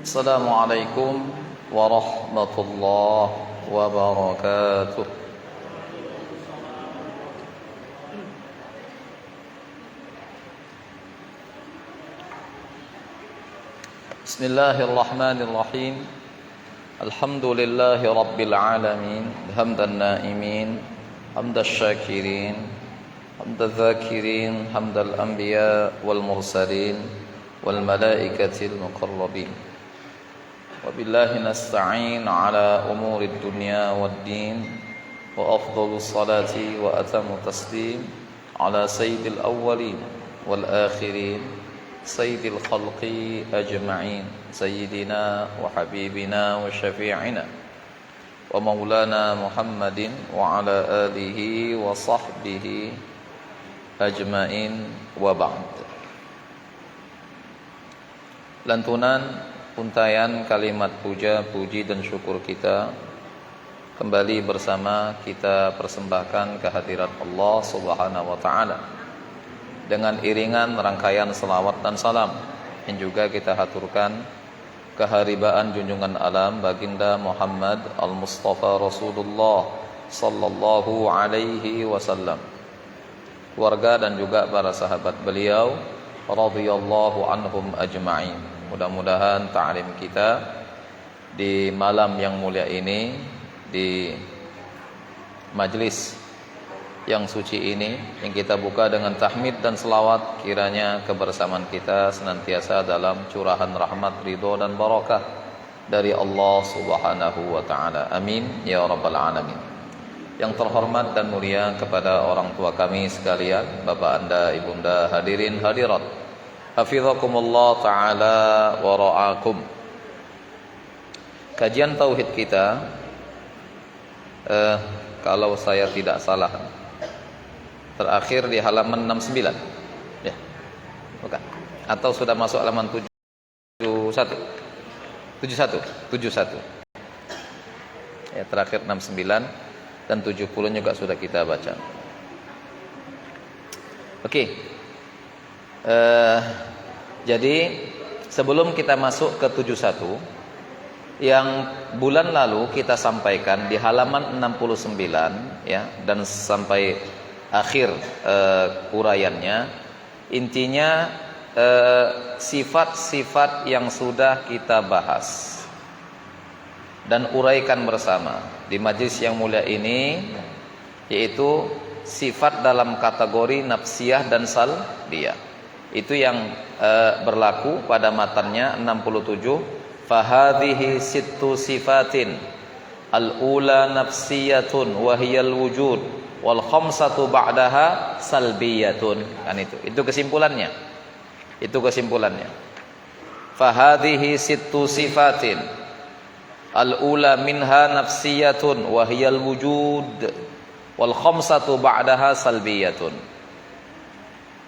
Assalamualaikum warahmatullahi wabarakatuh. Bismillahirrahmanirrahim. Alhamdulillahi rabbil alamin. Hamdan naimin, hamdal syakirin, hamdal zakirin, hamdal anbiya wal mursalin wal malaikatil muqarrabin. Wabillahi nasta'in ala umurid dunya waddin. Wa afdalus salati wa atamu taslim ala sayyidil awwalin wal akhirin, sayyidil khalqi ajma'in, sayyidina wa habibina wa syafi'ina wa maulana Muhammadin wa ala alihi wa sahbihi ajma'in wa ba'd. Lantunan untayan kalimat puja, puji dan syukur kita kembali bersama kita persembahkan kehadirat Allah Subhanahu wa taala dengan iringan rangkaian selawat dan salam yang juga kita haturkan keharibaan junjungan alam baginda Muhammad al-Mustafa Rasulullah sallallahu alaihi wasallam, keluarga dan juga para sahabat beliau radhiyallahu anhum ajma'in. Mudah-mudahan ta'lim kita di malam yang mulia ini, di majlis yang suci ini yang kita buka dengan tahmid dan selawat, kiranya kebersamaan kita senantiasa dalam curahan rahmat, ridho dan barakah dari Allah Subhanahu wa taala. Amin ya rabbal alamin. Yang terhormat dan mulia kepada orang tua kami sekalian, bapak anda, ibunda, hadirin hadirat, hafizakumullah ta'ala wa ra'akum. Kajian tauhid kita, kalau saya tidak salah, terakhir di halaman 69 ya, bukan? Atau sudah masuk halaman 71 ya, terakhir 69 dan 70 juga sudah kita baca. Oke. Jadi sebelum kita masuk ke 71, yang bulan lalu kita sampaikan di halaman 69 ya, dan sampai akhir uraiannya, intinya sifat-sifat yang sudah kita bahas dan uraikan bersama di majlis yang mulia ini, yaitu sifat dalam kategori nafsiyah dan salbiyah. Itu yang berlaku pada matannya 67. Fahadhihi sittu sifatin al-ula nafsiyatun wa hiyal wujud wal khamsatu ba'daha salbiyatun. Kan itu kesimpulannya. Itu kesimpulannya. Fahadhihi sittu sifatin al-ula minha nafsiyatun wa hiyal wujud wal khamsatu ba'daha salbiyatun.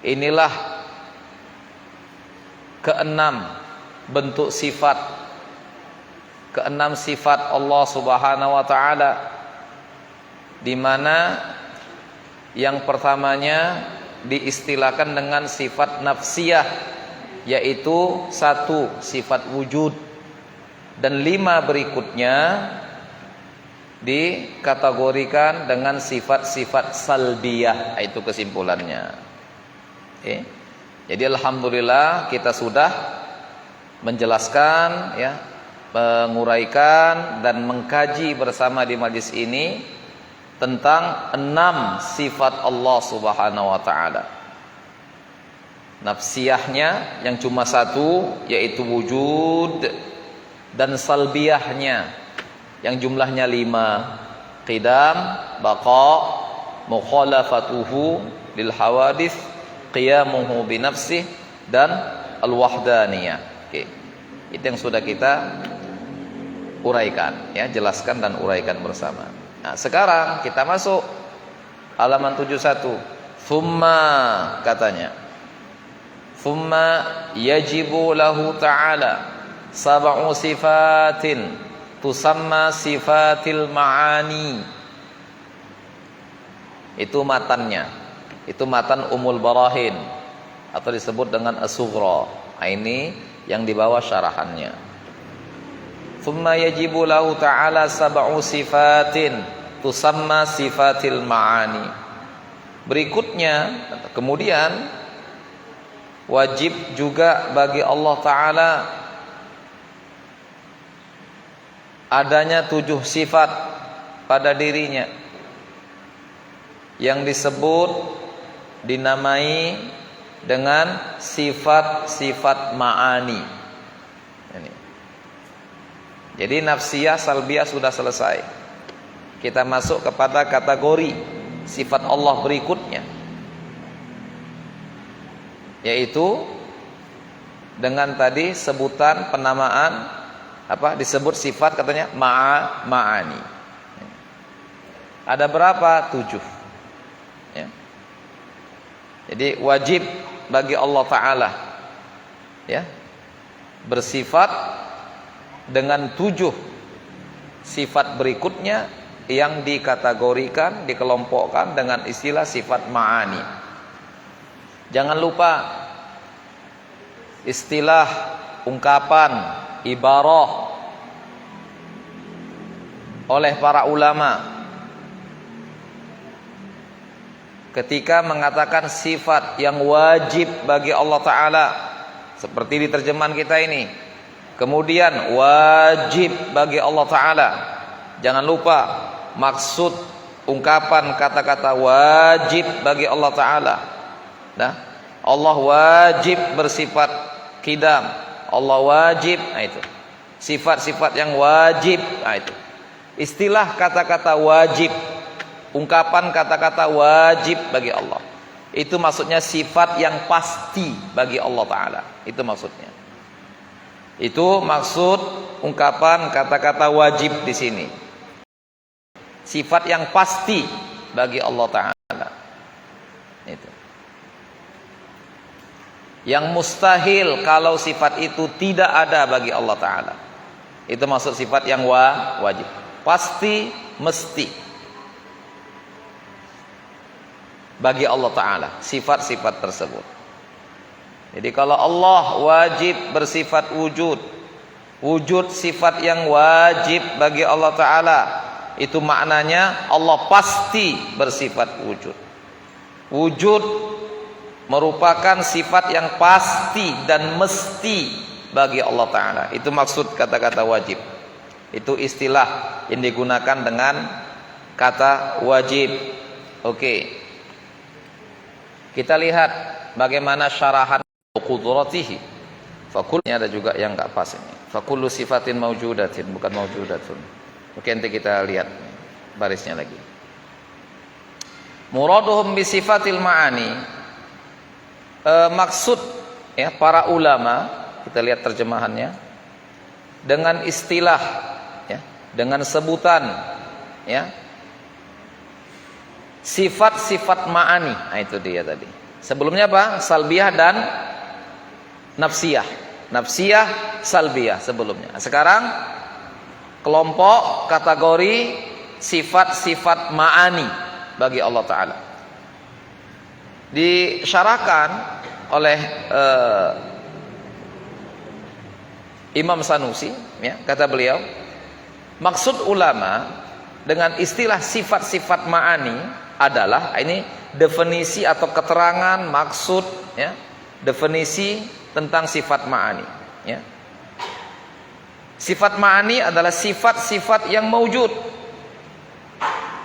Inilah keenam bentuk sifat, keenam sifat Allah Subhanahu wa taala, di mana yang pertamanya diistilahkan dengan sifat nafsiyah, yaitu 1 sifat wujud, dan 5 berikutnya dikategorikan dengan sifat-sifat salbiyah. Itu kesimpulannya. Jadi alhamdulillah kita sudah menjelaskan ya, menguraikan dan mengkaji bersama di majlis ini tentang 6 sifat Allah Subhanahu wa taala. Nafsiyahnya yang cuma 1, yaitu wujud, dan salbiyahnya yang jumlahnya 5. Qidam, baqa, mukhalafatuhu lil hawadits, qiyamuhu binafsih, dan al-wahdaniyah. Oke. Itu yang sudah kita uraikan ya, jelaskan dan uraikan bersama. Nah, sekarang kita masuk halaman 71. Thumma, katanya, thumma yajibu lahu ta'ala sab'u sifatin tusamma sifatil ma'ani. Itu matannya. Itu matan Ummul Barahin atau disebut dengan As-Sughra. Ini yang di bawah syarahannya. thumma yajibu lahu ta'ala sab'u sifatin tusamma sifatil ma'ani. Berikutnya, kemudian wajib juga bagi Allah Ta'ala adanya 7 sifat pada dirinya yang disebut, dinamai dengan sifat-sifat ma'ani. Ini. Jadi nafsiyah, salbiyah sudah selesai. Kita masuk kepada kategori sifat Allah berikutnya, yaitu dengan tadi sebutan penamaan disebut sifat katanya ma'ani. Ada berapa? 7. Ya. Jadi wajib bagi Allah Ta'ala ya bersifat dengan 7 sifat berikutnya yang dikategorikan, dikelompokkan dengan istilah sifat ma'ani. Jangan lupa istilah, ungkapan, ibarah oleh para ulama ketika mengatakan sifat yang wajib bagi Allah Ta'ala, seperti di terjemahan kita ini, kemudian wajib bagi Allah Ta'ala. Jangan lupa maksud ungkapan kata-kata wajib bagi Allah Ta'ala. Nah, Allah wajib bersifat qidam, Allah wajib, itu sifat-sifat yang wajib. Itu istilah kata-kata wajib, ungkapan kata-kata wajib bagi Allah, itu maksudnya sifat yang pasti bagi Allah Ta'ala. Itu maksudnya. Itu maksud ungkapan kata-kata wajib di sini. Sifat yang pasti bagi Allah Ta'ala. Itu. Yang mustahil kalau sifat itu tidak ada bagi Allah Ta'ala. Itu maksud sifat yang wajib. Pasti, mesti bagi Allah Ta'ala sifat-sifat tersebut. Jadi kalau Allah wajib bersifat wujud, wujud sifat yang wajib bagi Allah Ta'ala, itu maknanya Allah pasti bersifat wujud. Wujud merupakan sifat yang pasti dan mesti bagi Allah Ta'ala. Itu maksud kata-kata wajib. Itu istilah yang digunakan dengan kata wajib. Oke. Kita lihat bagaimana syarahan qudratihi. Fakulnya ada juga yang enggak pas ini. Fakullu sifatin maujudatin, bukan maujudatun. Oke, nanti kita lihat barisnya lagi. Muraduhum bi sifatil ma'ani. Maksud ya para ulama, kita lihat terjemahannya, dengan istilah ya, dengan sebutan ya, sifat-sifat ma'ani. Nah, itu dia tadi. Sebelumnya apa? Salbiyah dan nafsiyah. Nafsiyah, salbiyah sebelumnya. Sekarang kelompok kategori sifat-sifat ma'ani bagi Allah Ta'ala. Disyarahkan oleh Imam Sanusi ya, kata beliau, maksud ulama dengan istilah sifat-sifat ma'ani adalah, ini definisi atau keterangan maksud ya, definisi tentang sifat ma'ani ya. Sifat ma'ani adalah sifat-sifat yang mewujud,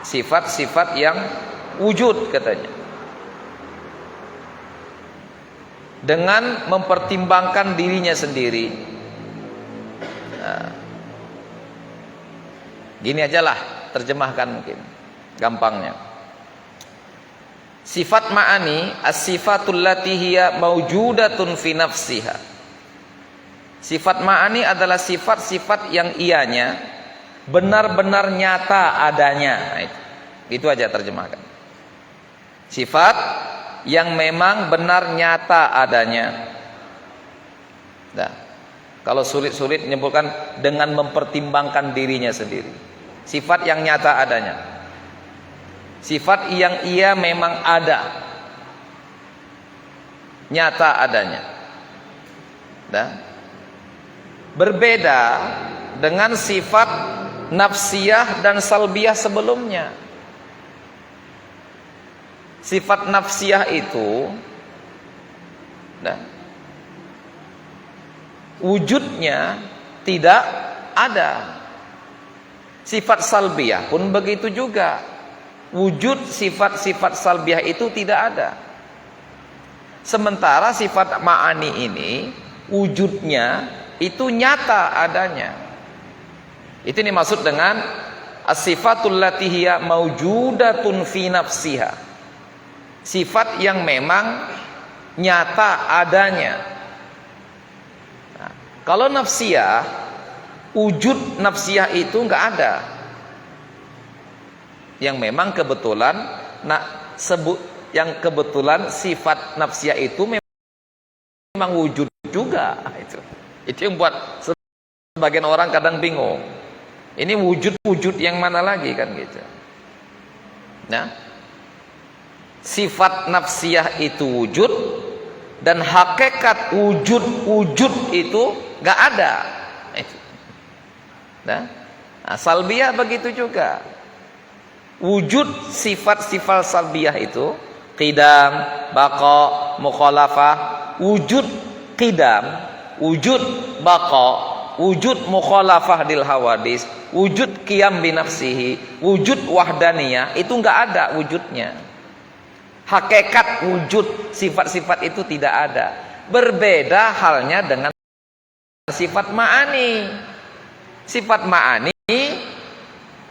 sifat-sifat yang wujud katanya, dengan mempertimbangkan dirinya sendiri. Nah, gini ajalah terjemahkan mungkin gampangnya. Sifat ma'ani as-sifatul lati hiya maujudatun fi nafsiha. Sifat ma'ani adalah sifat-sifat yang ianya benar-benar nyata adanya. Nah, itu aja terjemahkan. Sifat yang memang benar nyata adanya. Nah, kalau sulit-sulit menyebutkan dengan mempertimbangkan dirinya sendiri. Sifat yang nyata adanya. Sifat yang ia memang ada, nyata adanya. Nah, berbeda dengan sifat nafsiyah dan salbiyah sebelumnya. Sifat nafsiyah itu wujudnya tidak ada. Sifat salbiyah pun begitu juga. Wujud sifat-sifat salbiyah itu tidak ada. Sementara sifat ma'ani ini wujudnya itu nyata adanya. Itu dimaksud dengan as-sifatul lati hiya maujudatun fi nafsiha. Sifat yang memang nyata adanya. Nah, kalau nafsiyah, wujud nafsiyah itu enggak ada. Yang memang kebetulan yang kebetulan sifat nafsiyah itu memang wujud juga. Itu yang buat sebagian orang kadang bingung. Ini wujud-wujud yang mana lagi kan gitu. Nah, sifat nafsiyah itu wujud dan hakikat wujud-wujud itu enggak ada. Nah, salbiyah begitu juga. Wujud sifat-sifat salbiyah itu qidam, baqa, mukhalafah, wujud qidam, wujud baqa, wujud mukhalafah dil hawadis, wujud qiyam bi nafsihi, wujud wahdaniyah, itu enggak ada wujudnya. Hakikat wujud sifat-sifat itu tidak ada. Berbeda halnya dengan sifat ma'ani. Sifat ma'ani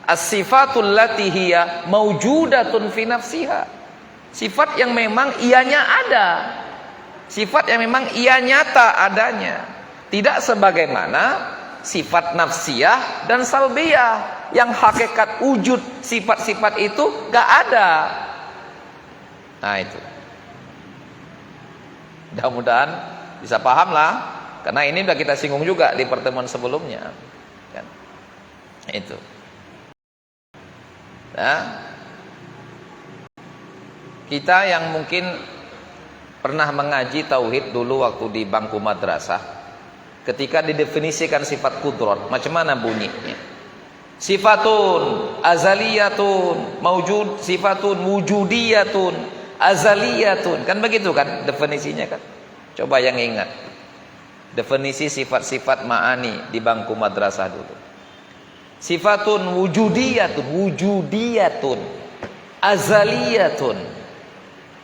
as-sifatul lati hiya maujudatun fi nafsiha. Sifat yang memang ianya ada. Sifat yang memang ia nyata adanya. Tidak sebagaimana sifat nafsiyah dan salbiyah yang hakikat wujud sifat-sifat itu gak ada. Nah itu. Mudah-mudahan bisa paham lah. Karena ini sudah kita singgung juga di pertemuan sebelumnya. Kan? Itu. Nah, kita yang mungkin pernah mengaji tauhid dulu waktu di bangku madrasah, ketika didefinisikan sifat kudrat, macam mana bunyinya? Sifatun azaliyatun maujud, sifatun wujudiyatun azaliyatun, kan begitu kan definisinya kan? Coba yang ingat definisi sifat-sifat ma'ani di bangku madrasah dulu. Sifatun wujudiyatun azaliyatun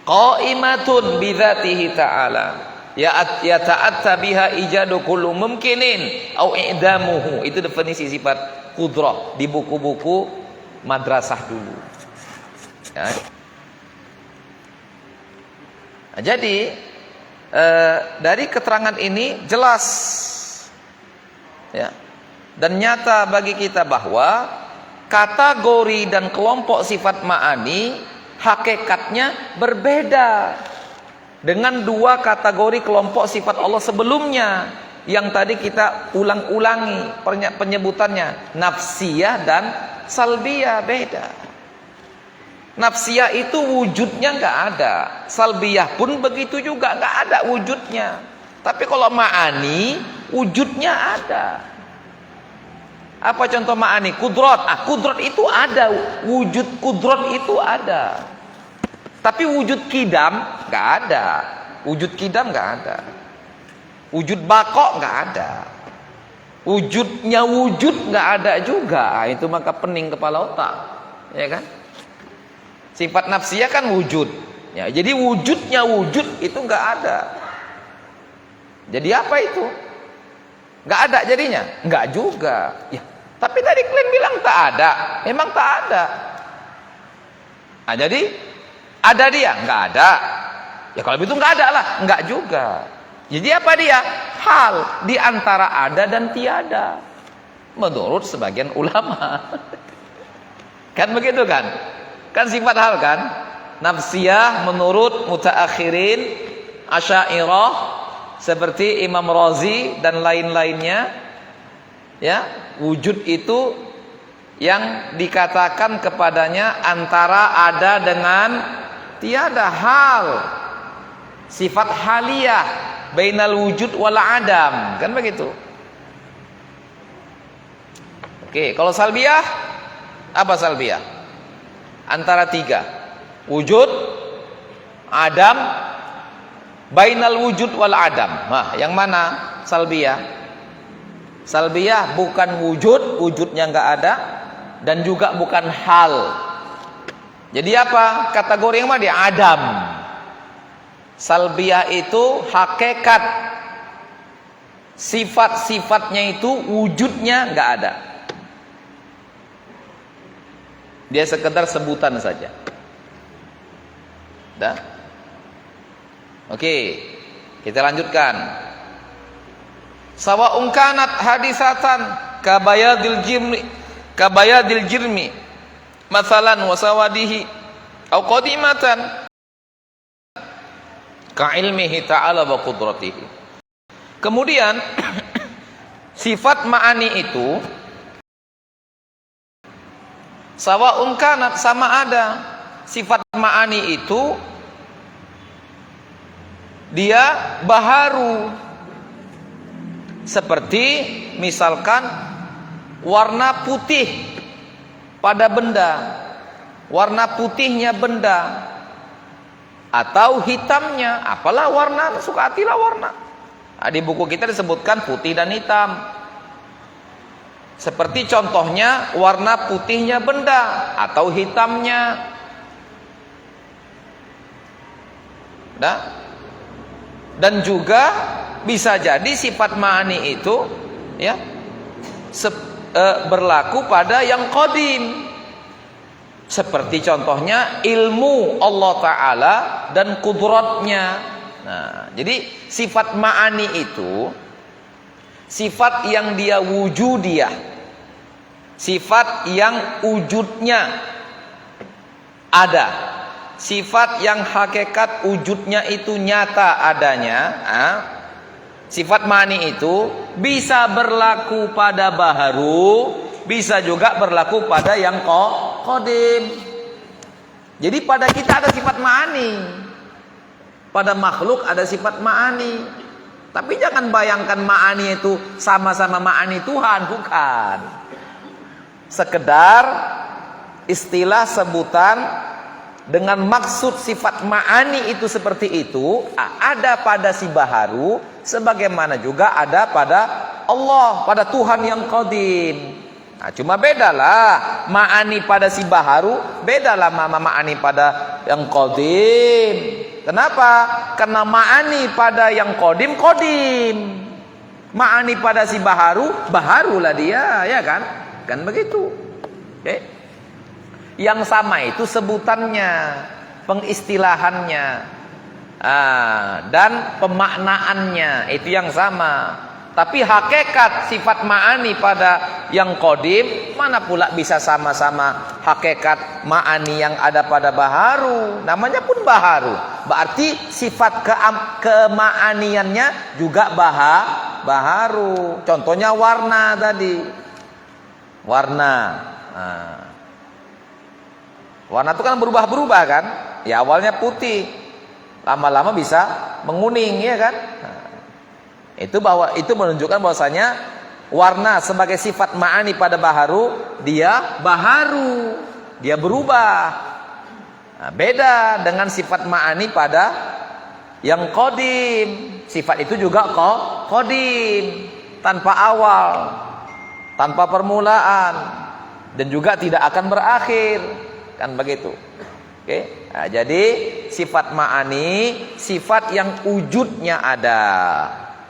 qaimatun bidzatihi ta'ala ya ta'atta biha ijadu kullu mumkinin au i'damuhu. Itu definisi sifat kudrah di buku-buku madrasah dulu ya. Nah, jadi dari keterangan ini jelas ya, dan nyata bagi kita bahwa kategori dan kelompok sifat ma'ani hakikatnya berbeda dengan dua kategori kelompok sifat Allah sebelumnya yang tadi kita ulang-ulangi penyebutannya, nafsiyah dan salbiyah. Beda. Nafsiyah itu wujudnya nggak ada, salbiyah pun begitu juga nggak ada wujudnya. Tapi kalau ma'ani wujudnya ada. Apa contoh ma'ani? Kudrat. Kudrat itu ada, wujud kudrat itu ada. Tapi wujud kidam nggak ada. Wujud kidam nggak ada. Wujud bakok nggak ada. Wujudnya wujud nggak ada juga. Itu maka pening kepala otak, ya kan? Sifat nafsiyah kan wujud. Ya, jadi wujudnya wujud itu nggak ada. Jadi apa itu? Nggak ada jadinya? Nggak juga. Ya, tapi tadi kalian bilang tak ada. Memang tak ada. Nah, jadi ada dia? Nggak ada. Ya kalau begitu nggak ada lah. Nggak juga. Jadi apa dia? Hal di antara ada dan tiada. Menurut sebagian ulama. Kan begitu kan? Kan sifat hal kan? Nafsiyah menurut mutaakhirin, Asy'ariyah seperti Imam Razi dan lain-lainnya, ya, wujud itu yang dikatakan kepadanya antara ada dengan tiada, hal, sifat haliyah bainal wujud wal adam, kan begitu. Oke, kalau salbiyah, apa salbiyah? Antara tiga. Wujud, adam, bainal wujud wal adam. Nah, yang mana salbiyah? Salbiyah bukan wujud, wujudnya nggak ada, dan juga bukan hal. Jadi apa? Kategori yang mana dia? Adam. Salbiyah itu hakikat, sifat-sifatnya itu wujudnya nggak ada. Dia sekedar sebutan saja. Dah? Oke, kita lanjutkan. Sawa'un kanat hadisatan kabayadil jirmi masalan wasawadihi au qadimatan ka ilmihi ta'ala wa qudratihi. Kemudian sifat ma'ani itu sawa'un kanat, sama ada. Sifat ma'ani itu dia baharu. Seperti misalkan warna putih pada benda, warna putihnya benda, atau hitamnya, apalah warna, suka hatilah warna. Nah, di buku kita disebutkan putih dan hitam. Seperti contohnya warna putihnya benda atau hitamnya. Nah, dan juga bisa jadi sifat ma'ani itu ya berlaku pada yang qadim. Seperti contohnya ilmu Allah Ta'ala dan kudratnya. Nah, jadi sifat ma'ani itu sifat yang dia wujudiyah, sifat yang wujudnya ada, sifat yang hakikat wujudnya itu nyata adanya. Sifat ma'ani itu bisa berlaku pada baharu, bisa juga berlaku pada yang qadim. Jadi pada kita ada sifat ma'ani, pada makhluk ada sifat ma'ani. Tapi jangan bayangkan ma'ani itu sama-sama ma'ani Tuhan, bukan. Sekedar istilah sebutan dengan maksud sifat ma'ani itu seperti itu ada pada si baharu, sebagaimana juga ada pada Allah, pada Tuhan yang qadim. Nah, cuma bedalah ma'ani pada si baharu, bedalah ma'ani pada yang qadim. Kenapa? Karena ma'ani pada yang qadim, ma'ani pada si baharu, baharulah dia, ya kan? Kan begitu. Oke. Yang sama itu sebutannya, pengistilahannya, dan pemaknaannya itu yang sama. Tapi hakikat sifat ma'ani pada yang qadim mana pula bisa sama-sama hakikat ma'ani yang ada pada baharu. Namanya pun baharu, berarti sifat kema'aniannya juga baharu. Contohnya warna tadi, warna. Warna itu kan berubah-berubah kan? Ya awalnya putih, lama-lama bisa menguning, ya kan? Itu menunjukkan bahwasanya warna sebagai sifat ma'ani pada baharu, dia baharu, dia berubah. Nah, beda dengan sifat ma'ani pada yang qadim. Sifat itu juga qadim, tanpa awal, tanpa permulaan, dan juga tidak akan berakhir. Kan begitu. Oke. Nah, jadi sifat ma'ani sifat yang wujudnya ada.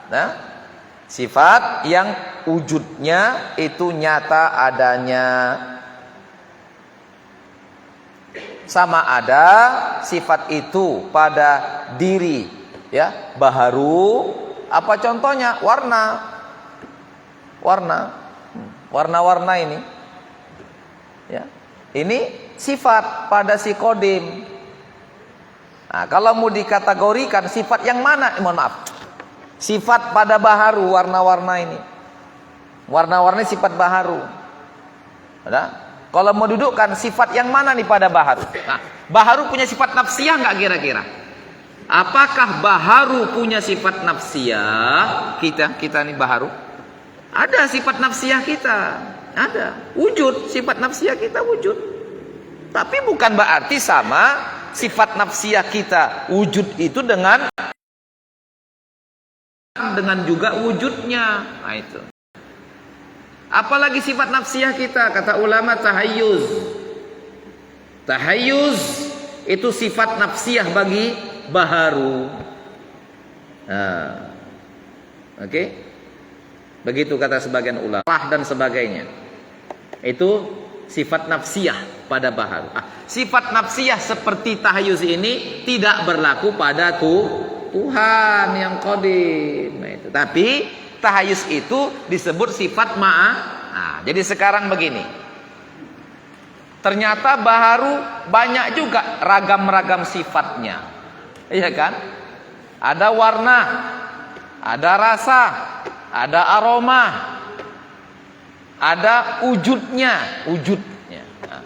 Nah, sifat yang wujudnya itu nyata adanya. Sama ada sifat itu pada diri, ya, baharu. Apa contohnya? Warna-warna ini, ya. Ini sifat pada si qadim. Nah, kalau mau dikategorikan sifat yang mana? Mohon maaf. Sifat pada baharu, warna-warna ini. Warna-warna sifat baharu. Ada? Kalau mau dudukkan sifat yang mana nih pada baharu? Nah, baharu punya sifat nafsiyah nggak kira-kira? Apakah baharu punya sifat nafsiyah? Kita nih baharu. Ada sifat nafsiyah kita. Ada. Wujud, sifat nafsiyah kita wujud. Tapi bukan berarti sama sifat nafsiyah kita wujud itu dengan juga wujudnya. Nah itu. Apalagi sifat nafsiyah kita, kata ulama tahayyuz. Tahayyuz itu sifat nafsiyah bagi baharu. Nah, oke? Begitu kata sebagian ulama dan sebagainya. Itu sifat nafsiyah pada baharu. Sifat nafsiyah seperti tahayyuz ini tidak berlaku pada Tuhan yang qadim. Nah, itu. Tapi tahayyuz itu disebut sifat ma'ah. Nah, jadi sekarang begini. Ternyata baharu banyak juga ragam-ragam sifatnya. Iya kan? Ada warna, ada rasa, ada aroma, ada wujudnya. Nah.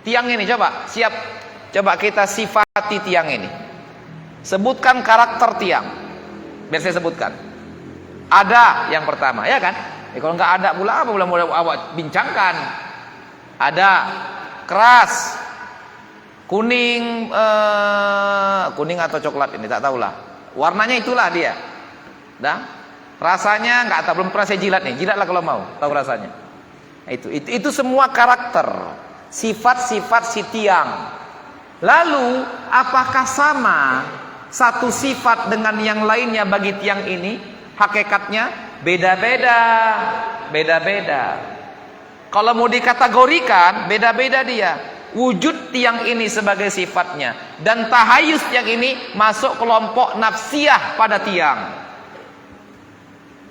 Tiang ini coba, siap. Coba kita sifati tiang ini. Sebutkan karakter tiang. Biar saya sebutkan. Ada yang pertama, ya kan? Kalau nggak ada pula apa boleh awak bincangkan. Ada keras, kuning, kuning atau coklat ini tak tahulah. Warnanya itulah dia. Dah. Rasanya nggak tahu, belum pernah saya jilat nih. Jilatlah kalau mau, tahu rasanya. Itu semua karakter, sifat-sifat si tiang. Lalu apakah sama satu sifat dengan yang lainnya bagi tiang ini? Hakikatnya beda-beda. Kalau mau dikategorikan, beda-beda dia. Wujud tiang ini sebagai sifatnya, dan tahayyuz tiang ini masuk kelompok nafsiyah pada tiang.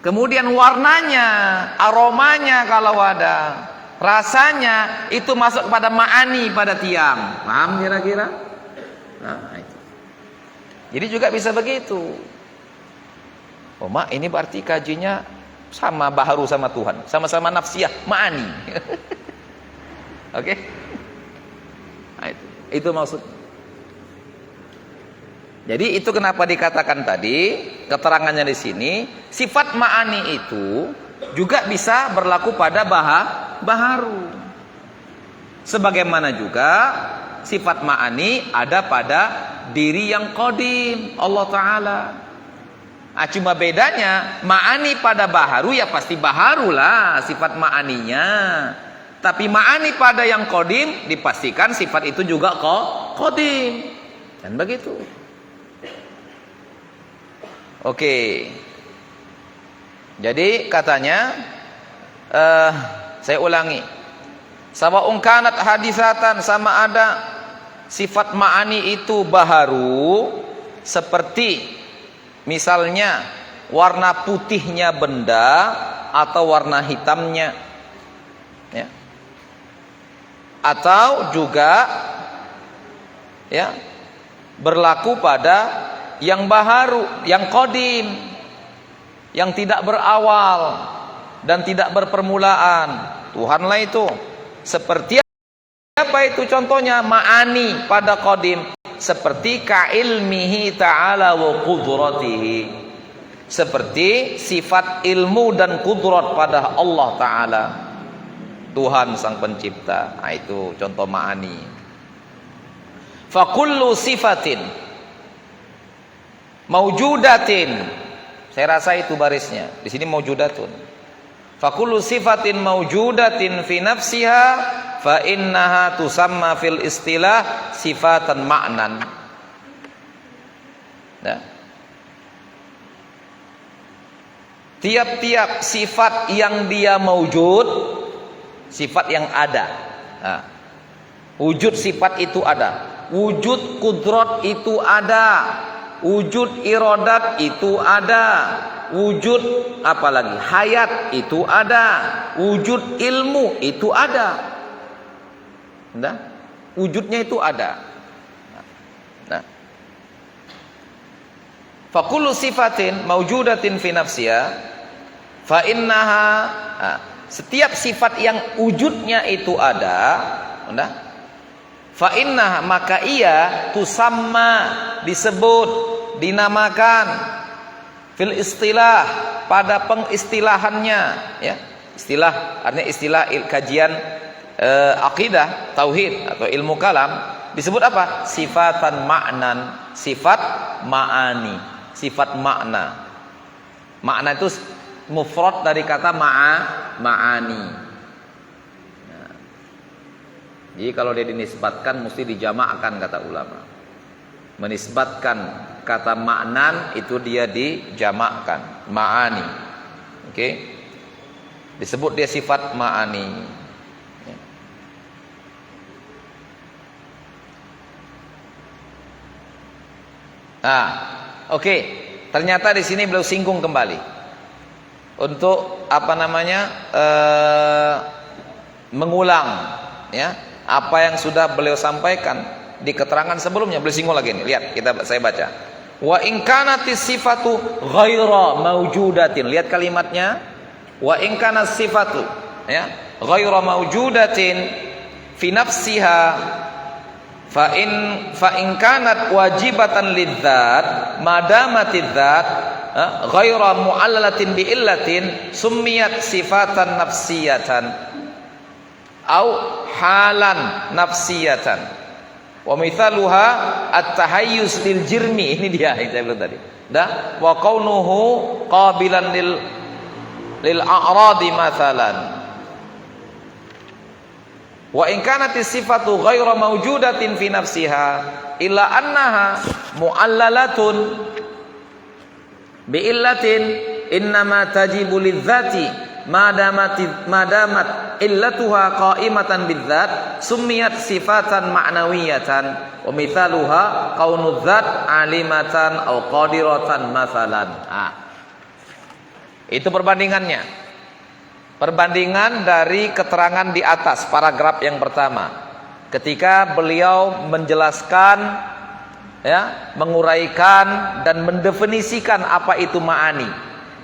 Kemudian warnanya, aromanya kalau ada, rasanya itu masuk pada ma'ani pada tiang. Paham kira-kira? Nah, itu. Jadi juga bisa begitu. Oh mak, ini berarti kajinya sama baharu sama Tuhan, sama-sama nafsiyah, ma'ani. Oke? Nah, itu maksud. Jadi itu kenapa dikatakan tadi keterangannya di sini sifat ma'ani itu juga bisa berlaku pada baharu. Sebagaimana juga sifat ma'ani ada pada diri yang qadim, Allah Ta'ala. Cuma bedanya ma'ani pada baharu ya pasti baharu lah sifat ma'aninya. Tapi ma'ani pada yang qadim dipastikan sifat itu juga qadim. Dan begitu. Oke. Jadi katanya saya ulangi. Sawa'un kanat hadisatan, sama ada sifat ma'ani itu baharu seperti misalnya warna putihnya benda atau warna hitamnya, ya. Atau juga ya berlaku pada yang baharu, yang qadim, yang tidak berawal dan tidak berpermulaan. Tuhanlah itu. Seperti apa itu contohnya? Ma'ani pada qadim seperti ka'ilmihi ta'ala wa qudratihi, seperti sifat ilmu dan kudrat pada Allah Ta'ala, Tuhan sang pencipta. Nah, itu contoh ma'ani. Fa kullu sifatin maujudatin, saya rasa itu barisnya di sini maujudatun. Fa kullu sifatin maujudatin fi nafsiha fa innaha tusamma fil istilah sifatan ma'nan. Nah. Tiap-tiap sifat yang dia maujud, sifat yang ada. Nah. Wujud sifat itu ada. Wujud kudrat itu ada. Wujud iradat itu ada. Wujud apalagi hayat itu ada. Wujud ilmu itu ada. Nah, wujudnya itu ada. Nah, fa kullu sifatin maujudatin fi nafsiha fa innaha, setiap sifat yang wujudnya itu ada, nah, fa innaha maka ia tusamma disebut, dinamakan fil istilah pada pengistilahannya, ya. Istilah artinya istilah kajian akidah, tauhid atau ilmu kalam disebut apa? Sifatan ma'nan, sifat ma'ani, sifat makna. Makna itu mufrad dari kata ma'ani. Nah, jadi kalau dia dinisbatkan mesti dijamakkan kata ulama. Menisbatkan kata ma'nan itu dia dijamakkan, ma'ani. Oke? Disebut dia sifat ma'ani. Nah, oke. Ternyata di sini beliau singgung kembali untuk mengulang ya apa yang sudah beliau sampaikan di keterangan sebelumnya. Beliau singgung lagi nih. Lihat, saya baca. Wa in kanatis sifatu ghaira maujudatin. Lihat kalimatnya. Wa in kanas sifatu ya ghaira maujudatin fi nafsiha fa in kanat wajibatan lidzat madamatidzat ghaira mu'allalatin bi illatin summiyat sifatan nafsiyatan au halan nafsiyatan wa mithaluha at-tahayyuz lil jirmi. Ini dia yang saya bilang tadi. Wa kaunuhu qabilan lil a'radi mathalan. Wa in kanatis sifatu ghaira mawjudatin fi nafsiha illa annaha mu'allalatun bi illatin innama tajibu lidzati madamat illatuha qa'imatan bidzat summiyat sifatan ma'nawiyatan wa mithaluha kaunu dzat alimatan aw qadiratan mathalan. Itu perbandingannya. Perbandingan dari keterangan di atas paragraf yang pertama, ketika beliau menjelaskan ya, menguraikan dan mendefinisikan apa itu ma'ani.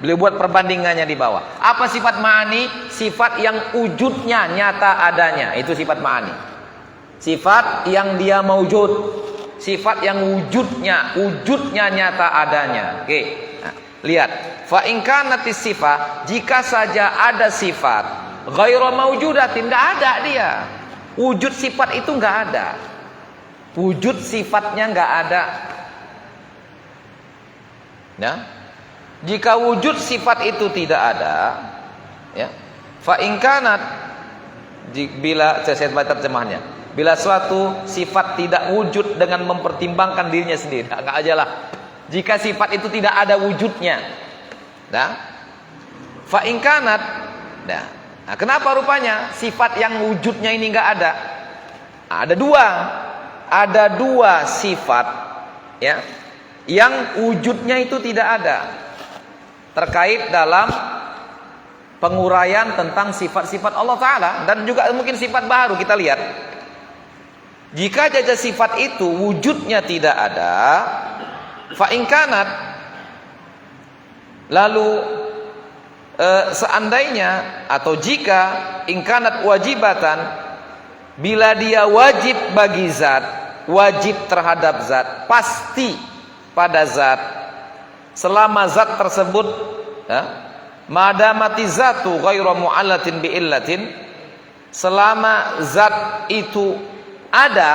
Beliau buat perbandingannya di bawah. Apa sifat ma'ani? Sifat yang wujudnya nyata adanya, itu sifat ma'ani. Sifat yang dia maujud, sifat yang wujudnya nyata adanya. Oke. Nah, lihat. Fa in kanatis sifat, jika saja ada sifat ghairu maujudatin, enggak ada dia. Wujud sifat itu enggak ada. Wujud sifatnya enggak ada. Ya. Jika wujud sifat itu tidak ada, ya. Fa in kanat, bila saya baca terjemahannya, bila suatu sifat tidak wujud dengan mempertimbangkan dirinya sendiri, enggak ajalah. Jika sifat itu tidak ada wujudnya, nah, fa in kanat, nah, kenapa rupanya sifat yang wujudnya ini enggak ada? Ada dua sifat, ya, yang wujudnya itu tidak ada. Terkait dalam penguraian tentang sifat-sifat Allah Ta'ala dan juga mungkin sifat baru. Kita lihat, jika jaja sifat itu wujudnya tidak ada, fa in kanat, lalu seandainya atau jika ingkanat wajibatan, bila dia wajib bagi zat, wajib terhadap zat, pasti pada zat, selama zat tersebut ya, madamati zatu ghairu mu'allatin bi illatin, selama zat itu ada,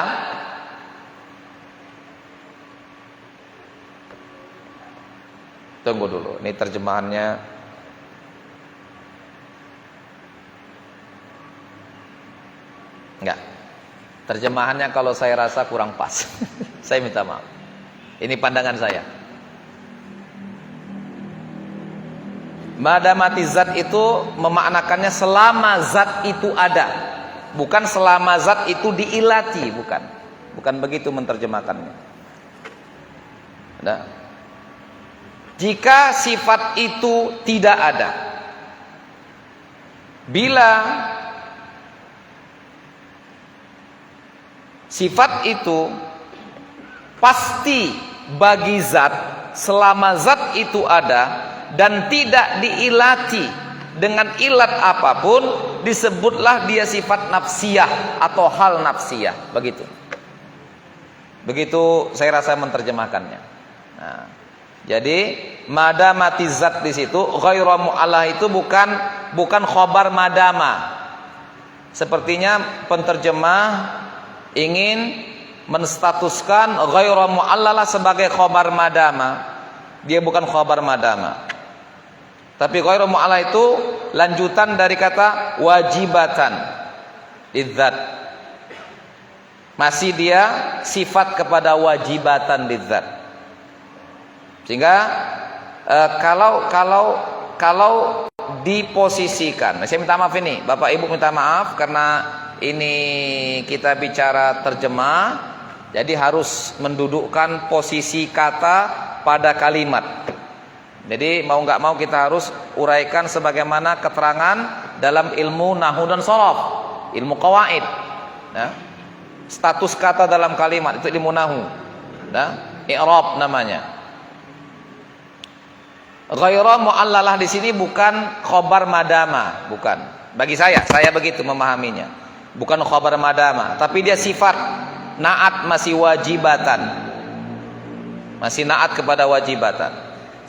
tunggu dulu, ini terjemahannya. Enggak. Terjemahannya kalau saya rasa kurang pas. Saya minta maaf. Ini pandangan saya. Madamati zat itu memaknakannya selama zat itu ada, bukan selama zat itu diilati, bukan begitu menerjemahkannya. Nah, jika sifat itu tidak ada, bila sifat itu pasti bagi zat, selama zat itu ada dan tidak diilati dengan ilat apapun, disebutlah dia sifat nafsiyah atau hal nafsiyah. Begitu saya rasa menerjemahkannya. Nah, jadi madamati zat di situ ghairu mu'allah itu bukan bukan khobar madama. Sepertinya penterjemah ingin menstatuskan ghairu mu'allalah sebagai khobar madama. Dia bukan khobar madama. Tapi ghairu mu'allalah itu lanjutan dari kata wajibatan lidzat. Masih dia sifat kepada wajibatan lidzat. Sehingga kalau diposisikan, saya minta maaf ini, Bapak Ibu minta maaf karena ini kita bicara terjemah, jadi harus mendudukkan posisi kata pada kalimat. Jadi mau nggak mau kita harus uraikan sebagaimana keterangan dalam ilmu nahwu dan shorof, ilmu qawaid. Nah, status kata dalam kalimat itu ilmu nahwu, nah, i'rab namanya. Ghairu mu'allalah di sini bukan khobar madama, bukan. Bagi saya begitu memahaminya. Bukan khobar madama, tapi dia sifat naat, masih wajibatan. Masih naat kepada wajibatan.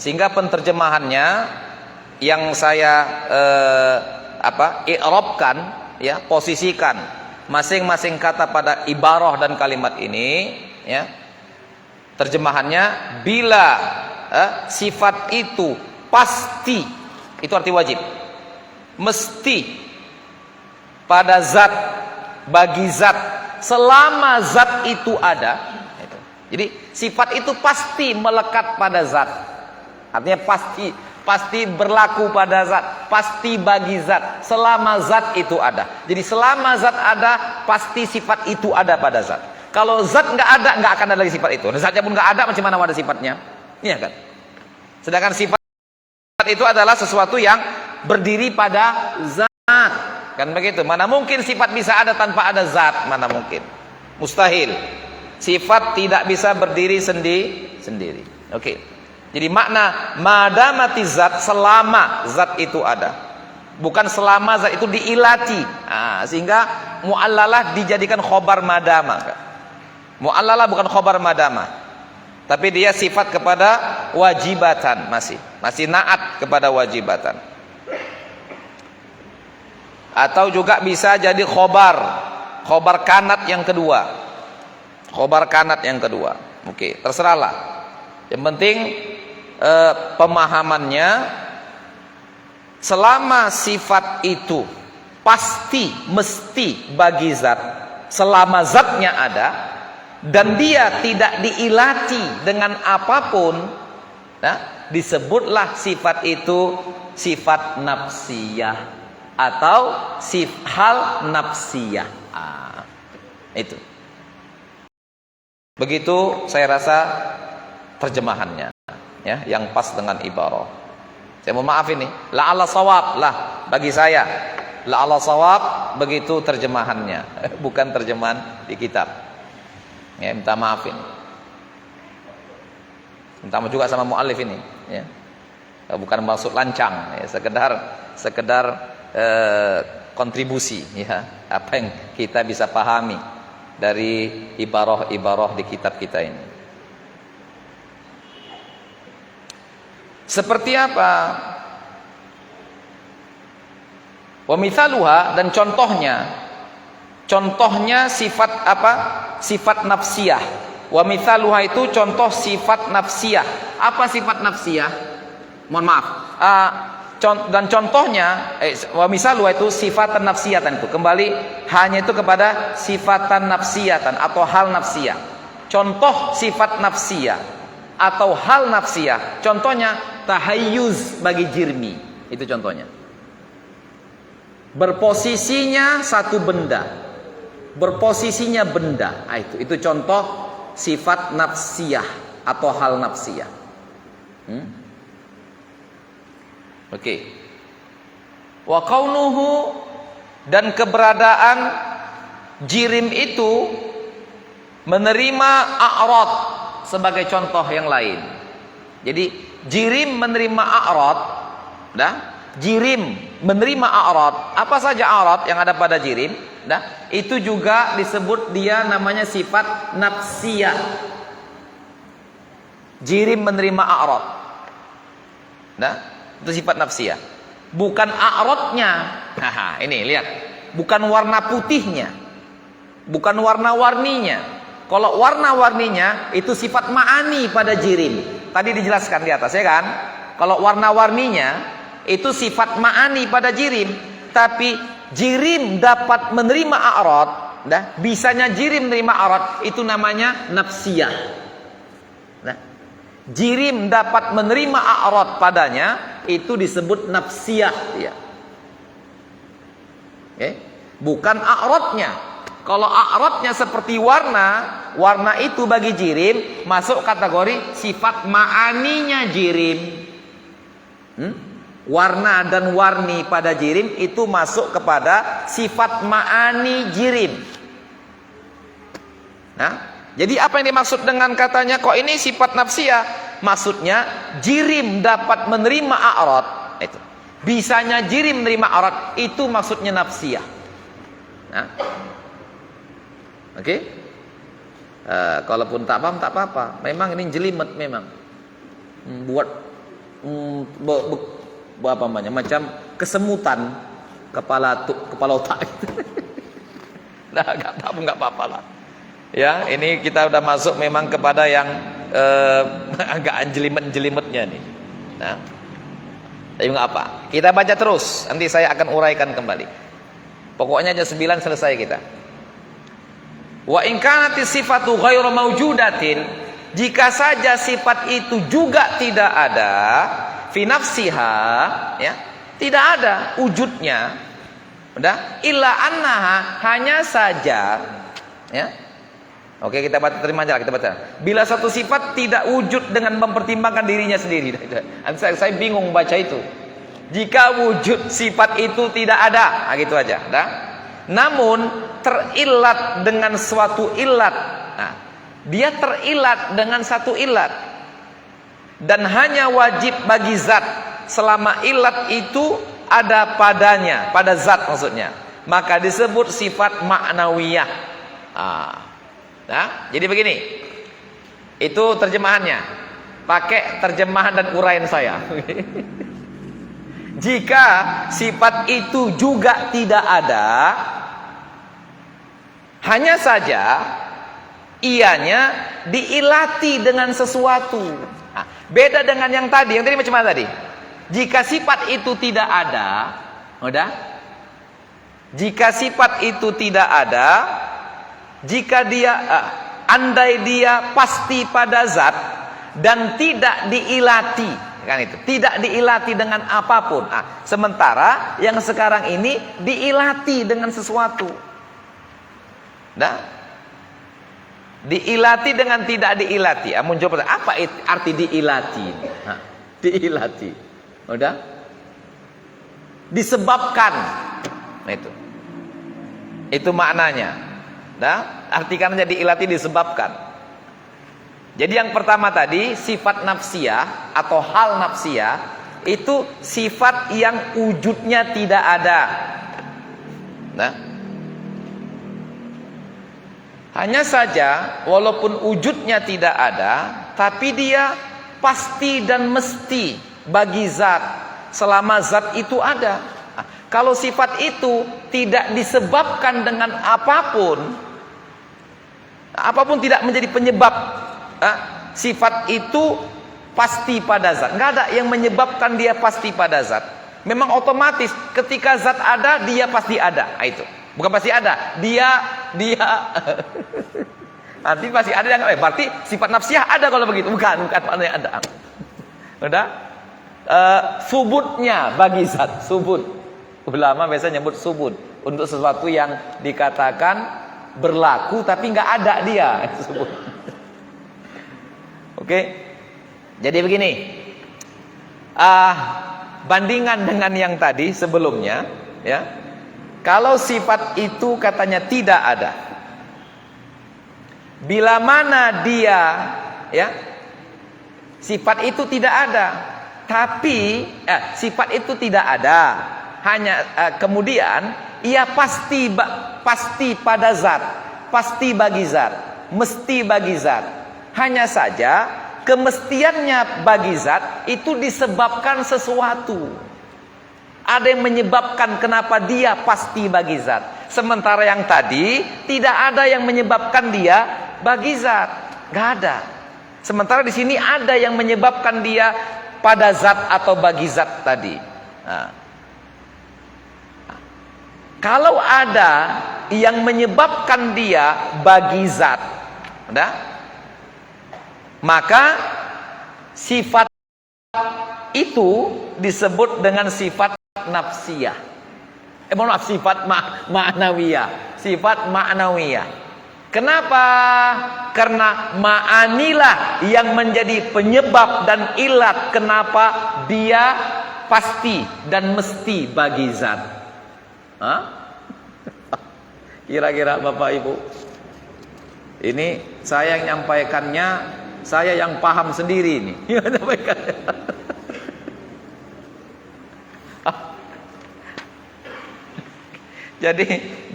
Sehingga penterjemahannya yang saya i'rabkan, ya, posisikan masing-masing kata pada ibarah dan kalimat ini, ya. Terjemahannya bila sifat itu pasti, itu arti wajib, mesti pada zat, bagi zat, selama zat itu ada. Jadi sifat itu pasti melekat pada zat, artinya pasti berlaku pada zat, pasti bagi zat, selama zat itu ada. Jadi selama zat ada, pasti sifat itu ada pada zat. Kalau zat nggak ada, nggak akan ada lagi sifat itu. Zatnya pun nggak ada, macam mana ada sifatnya? Iya kan? Sedangkan sifat itu adalah sesuatu yang berdiri pada zat, kan begitu? Mana mungkin sifat bisa ada tanpa ada zat? Mana mungkin? Mustahil. Sifat tidak bisa berdiri sendiri. Oke. Jadi makna madamati zat, selama zat itu ada, bukan selama zat itu diilati. Sehingga mu'allalah dijadikan khobar madama. Mu'allalah bukan khobar madama, tapi dia sifat kepada wajibatan, masih naat kepada wajibatan. Atau juga bisa jadi khobar kanat yang kedua. Khobar kanat yang kedua. Oke, terserahlah. Yang penting pemahamannya, selama sifat itu pasti, mesti bagi zat, selama zatnya ada dan dia tidak diilati dengan apapun, nah, disebutlah sifat itu sifat nafsiyah atau hal nafsiyah. Itu. Begitu saya rasa terjemahannya, ya, yang pas dengan ibarah. Saya mohon maaf ini, la'alla shawab lah bagi saya. La'alla shawab begitu terjemahannya, bukan terjemahan di kitab. Ya, minta maaf ini. Minta maaf juga sama muallif ini, ya. Bukan maksud lancang, ya, sekedar kontribusi, ya, apa yang kita bisa pahami dari ibarah-ibarah di kitab kita ini. Seperti apa? Wa mithaluha, dan contohnya sifat apa? Sifat nafsiyah. Wa mithaluha itu contoh sifat nafsiyah. Apa sifat nafsiyah? Mohon maaf. Dan contohnya wa mithaluha itu sifatan nafsiyatan, itu kembali hanya itu kepada sifatan nafsiyatan atau hal nafsiyah. Contoh sifat nafsiyah atau hal nafsiyah. Contohnya tahayyuz bagi jirmi. Itu contohnya. Berposisinya satu benda, berposisinya benda, itu contoh sifat nafsiyah atau hal nafsiyah. Oke. Wa kaunuhu, dan keberadaan jirim itu menerima a'rad sebagai contoh yang lain. Jadi jirim menerima a'rad, jirim menerima a'rad. Apa saja a'rad yang ada pada jirim? Itu juga disebut dia namanya sifat nafsiyah. Jirim menerima a'rad. Itu sifat nafsiyah. bukan a'radnya. Nah, ini lihat, bukan warna putihnya, bukan warna-warninya. Kalau warna-warninya itu sifat ma'ani pada jirim. Tadi dijelaskan di atas ya kan? Kalau warna-warninya itu sifat ma'ani pada jirim. Tapi jirim dapat menerima a'rad, bisanya jirim menerima a'rad, itu namanya nafsiyah. Nah, jirim dapat menerima a'rad padanya, itu disebut nafsiyah ya. Bukan a'radnya. Kalau a'radnya seperti warna itu bagi jirim masuk kategori sifat ma'aninya jirim. Warna dan warni pada jirim itu masuk kepada sifat ma'ani jirim. Nah, jadi apa yang dimaksud dengan katanya kok ini sifat nafsiyah? Maksudnya jirim dapat menerima a'rad, itu. Bisanya jirim menerima a'rad, itu maksudnya nafsiyah. Nah, oke. Kalaupun tak paham tak apa-apa. Memang ini jelimet memang. Buat apa namanya? Macam kesemutan kepala otak itu. Nah, enggak apa-apa lah. Ya, ini kita udah masuk memang kepada yang agak jelimet-jelimetnya nih. Nah, tapi enggak apa. Kita baca terus, nanti saya akan uraikan kembali. Pokoknya jam 9 selesai kita. Wa in kanati sifatu ghairu maujudatin, jika saja sifat itu juga tidak ada fi nafsiha, ya, tidak ada wujudnya. Udah, illa annaha, hanya saja, ya. Oke, kita baca, terima aja kita baca. Bila satu sifat tidak wujud dengan mempertimbangkan dirinya sendiri. Saya bingung baca itu. Jika wujud sifat itu tidak ada, nah, gitu aja. Nah, namun terilat dengan suatu ilat. Nah, dia terilat dengan satu ilat. Dan hanya wajib bagi zat selama ilat itu ada padanya, pada zat maksudnya. Maka disebut sifat ma'nawiyah. Nah, jadi begini. Itu terjemahannya. Pakai terjemahan dan uraian saya. Jika sifat itu juga tidak ada, hanya saja ianya diilati dengan sesuatu. Nah, beda dengan yang tadi macam mana tadi? Jika sifat itu tidak ada, udah? Jika sifat itu tidak ada, jika dia andai dia pasti pada zat dan tidak diilati, kan itu, tidak diilati dengan apapun. Sementara yang sekarang ini diilati dengan sesuatu. Nah, diilati dengan tidak diilati. Muncul apa arti diilati? Diilati, udah? Disebabkan. Nah, itu maknanya. Nah, artikan aja diilati, disebabkan. Jadi yang pertama tadi sifat nafsiyah atau hal nafsiyah itu sifat yang wujudnya tidak ada. Nah, hanya saja walaupun wujudnya tidak ada, tapi dia pasti dan mesti bagi zat selama zat itu ada. Nah, kalau sifat itu tidak disebabkan dengan apapun, apapun tidak menjadi penyebab, sifat itu pasti pada zat. Nggak ada yang menyebabkan dia pasti pada zat. Memang otomatis ketika zat ada, dia pasti ada. Nah, itu bukan pasti ada, dia nanti pasti ada yang berarti sifat nafsiyah ada kalau begitu. Bukan mana yang ada. Udah, subutnya bagi zat, subut. Ulama biasanya nyebut subut untuk sesuatu yang dikatakan berlaku tapi nggak ada dia, subut. Oke, jadi begini, bandingan dengan yang tadi sebelumnya, ya. Kalau sifat itu katanya tidak ada, bila mana dia, ya, sifat itu tidak ada, tapi sifat itu tidak ada, hanya kemudian ia pasti pada zat, pasti bagi zat, mesti bagi zat. Hanya saja kemestiannya bagi zat itu disebabkan sesuatu. Ada yang menyebabkan kenapa dia pasti bagi zat. Sementara yang tadi tidak ada yang menyebabkan dia bagi zat. Gak ada. Sementara di sini ada yang menyebabkan dia pada zat atau bagi zat tadi. Nah. Kalau ada yang menyebabkan dia bagi zat, udah? Maka sifat itu disebut dengan sifat nafsiyah. Maaf, sifat ma'nawiyah. Sifat ma'nawiyah. Kenapa? Karena ma'anilah yang menjadi penyebab dan ilat kenapa dia pasti dan mesti bagi zat. Hah? Kira-kira Bapak Ibu, ini saya yang nyampaikannya, saya yang paham sendiri ini. Jadi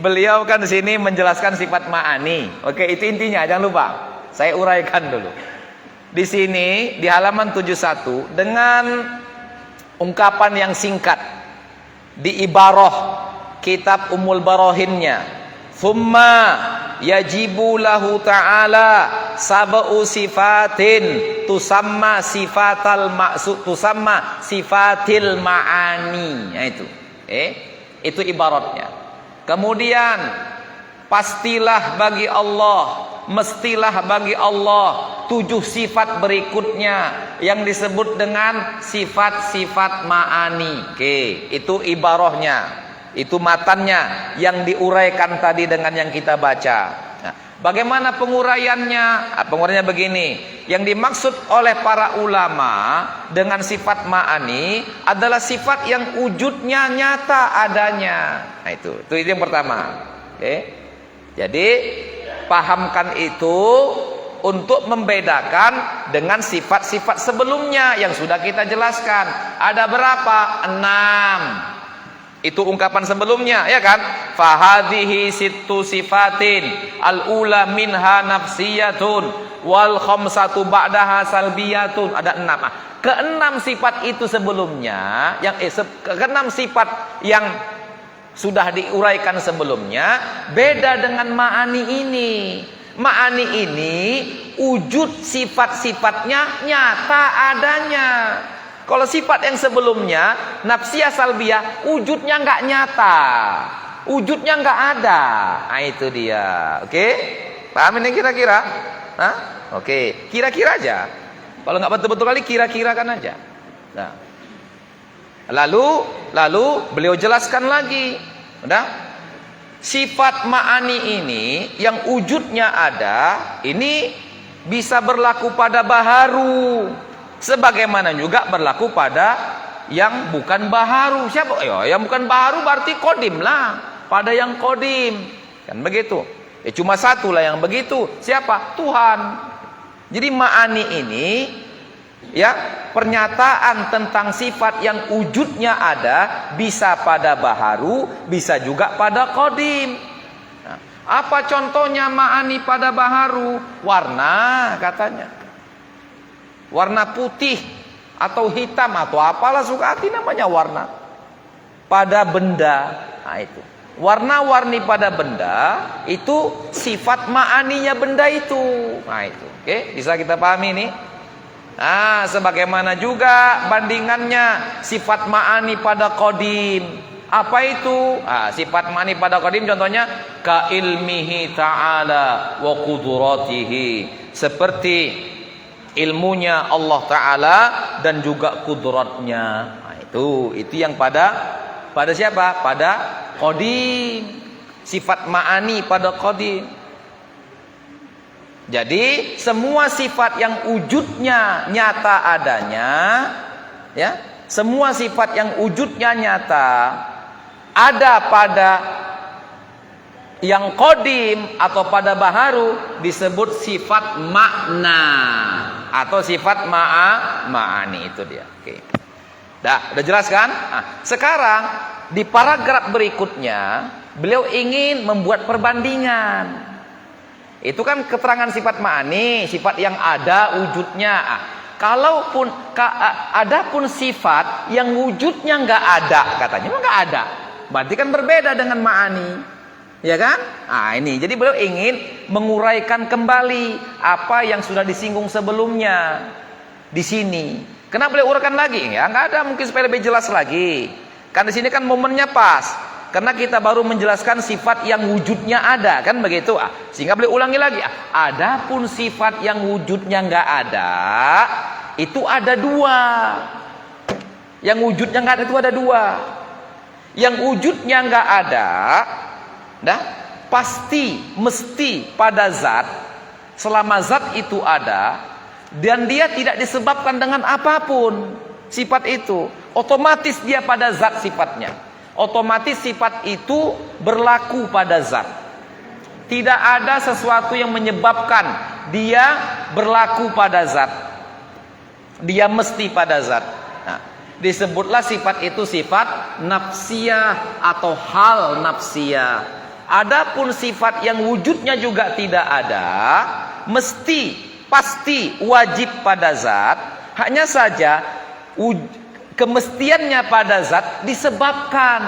beliau kan di sini menjelaskan sifat ma'ani. Oke, itu intinya, jangan lupa. Saya uraikan dulu. Di sini di halaman 71 dengan ungkapan yang singkat di ibarah kitab Ummul Barohinnya, thumma yajibu lahu ta'ala sab'u sifatin tusamma sifatal maksud tusamma sifatil ma'ani. Nah, itu ibaratnya. Kemudian pastilah bagi Allah, mestilah bagi Allah 7 sifat berikutnya yang disebut dengan sifat-sifat ma'ani. Oke, itu ibarahnya. Itu matannya yang diuraikan tadi dengan yang kita baca. Nah, bagaimana penguraiannya? Penguraiannya begini. Yang dimaksud oleh para ulama dengan sifat ma'ani adalah sifat yang wujudnya nyata adanya. Nah, itu yang pertama. Oke. Jadi pahamkan itu untuk membedakan dengan sifat-sifat sebelumnya yang sudah kita jelaskan. Ada berapa? 6. Itu ungkapan sebelumnya, ya kan? Fahadhihi sittu sifatin al-ula minha nafsiyatun wal khamsatu ba'daha salbiyatun. Ada 6. Keenam sifat itu sebelumnya, keenam sifat yang sudah diuraikan sebelumnya beda dengan ma'ani ini. Ma'ani ini wujud sifat-sifatnya nyata adanya. Kalau sifat yang sebelumnya nafsiyah salbiyah wujudnya nggak nyata, wujudnya nggak ada. Nah, itu dia. Oke, paham ini kira-kira? Nah, oke, kira-kira aja. Kalau nggak betul-betul kali kira-kira kan aja. Nah, lalu beliau jelaskan lagi. Udah? Sifat ma'ani ini yang wujudnya ada, ini bisa berlaku pada baharu. Sebagaimana juga berlaku pada yang bukan baharu. Siapa? Yang bukan baharu berarti kodim lah. Pada yang kodim. Kan begitu. Cuma satulah yang begitu. Siapa? Tuhan. Jadi ma'ani ini, ya, pernyataan tentang sifat yang wujudnya ada, bisa pada baharu, bisa juga pada kodim. Nah, apa contohnya ma'ani pada baharu? Warna katanya. Warna putih atau hitam atau apalah suka hati namanya warna pada benda. Nah, itu warna-warni pada benda itu sifat ma'aninya benda itu. Nah, itu oke, bisa kita pahami ini. Nah, sebagaimana juga bandingannya sifat ma'ani pada qadim. Apa itu? Sifat ma'ani pada qadim contohnya ka ilmihi ta'ala wa qudratihi, seperti ilmunya Allah Ta'ala dan juga kudratnya. Nah, itu yang pada siapa? Pada qadim. Sifat ma'ani pada qadim. Jadi semua sifat yang wujudnya nyata adanya, ya, semua sifat yang wujudnya nyata ada pada yang qadim atau pada baharu disebut sifat makna atau sifat ma'ani. Itu dia. Oke. Udah jelas kan? Nah, sekarang di paragraf berikutnya beliau ingin membuat perbandingan. Itu kan keterangan sifat ma'ani, sifat yang ada wujudnya. Kalaupun adapun sifat yang wujudnya nggak ada, katanya nggak ada, berarti kan berbeda dengan ma'ani, ya kan? Nah ini, jadi beliau ingin menguraikan kembali apa yang sudah disinggung sebelumnya di sini. Kenapa beliau uraikan lagi? Ya nggak ada, mungkin supaya lebih jelas lagi. Kan di sini kan momennya pas, karena kita baru menjelaskan sifat yang wujudnya ada, kan begitu? Sehingga beliau ulangi lagi. Adapun sifat yang wujudnya nggak ada, itu ada dua. Yang wujudnya nggak ada itu ada dua. Yang wujudnya nggak ada, pasti mesti pada zat. Selama zat itu ada dan dia tidak disebabkan dengan apapun, sifat itu otomatis dia pada zat sifatnya. Otomatis sifat itu berlaku pada zat. Tidak ada sesuatu yang menyebabkan dia berlaku pada zat. Dia mesti pada zat. Nah, disebutlah sifat itu sifat nafsiyah atau hal nafsiyah. Adapun sifat yang wujudnya juga tidak ada, mesti, pasti, wajib pada zat. Hanya saja kemestiannya pada zat disebabkan,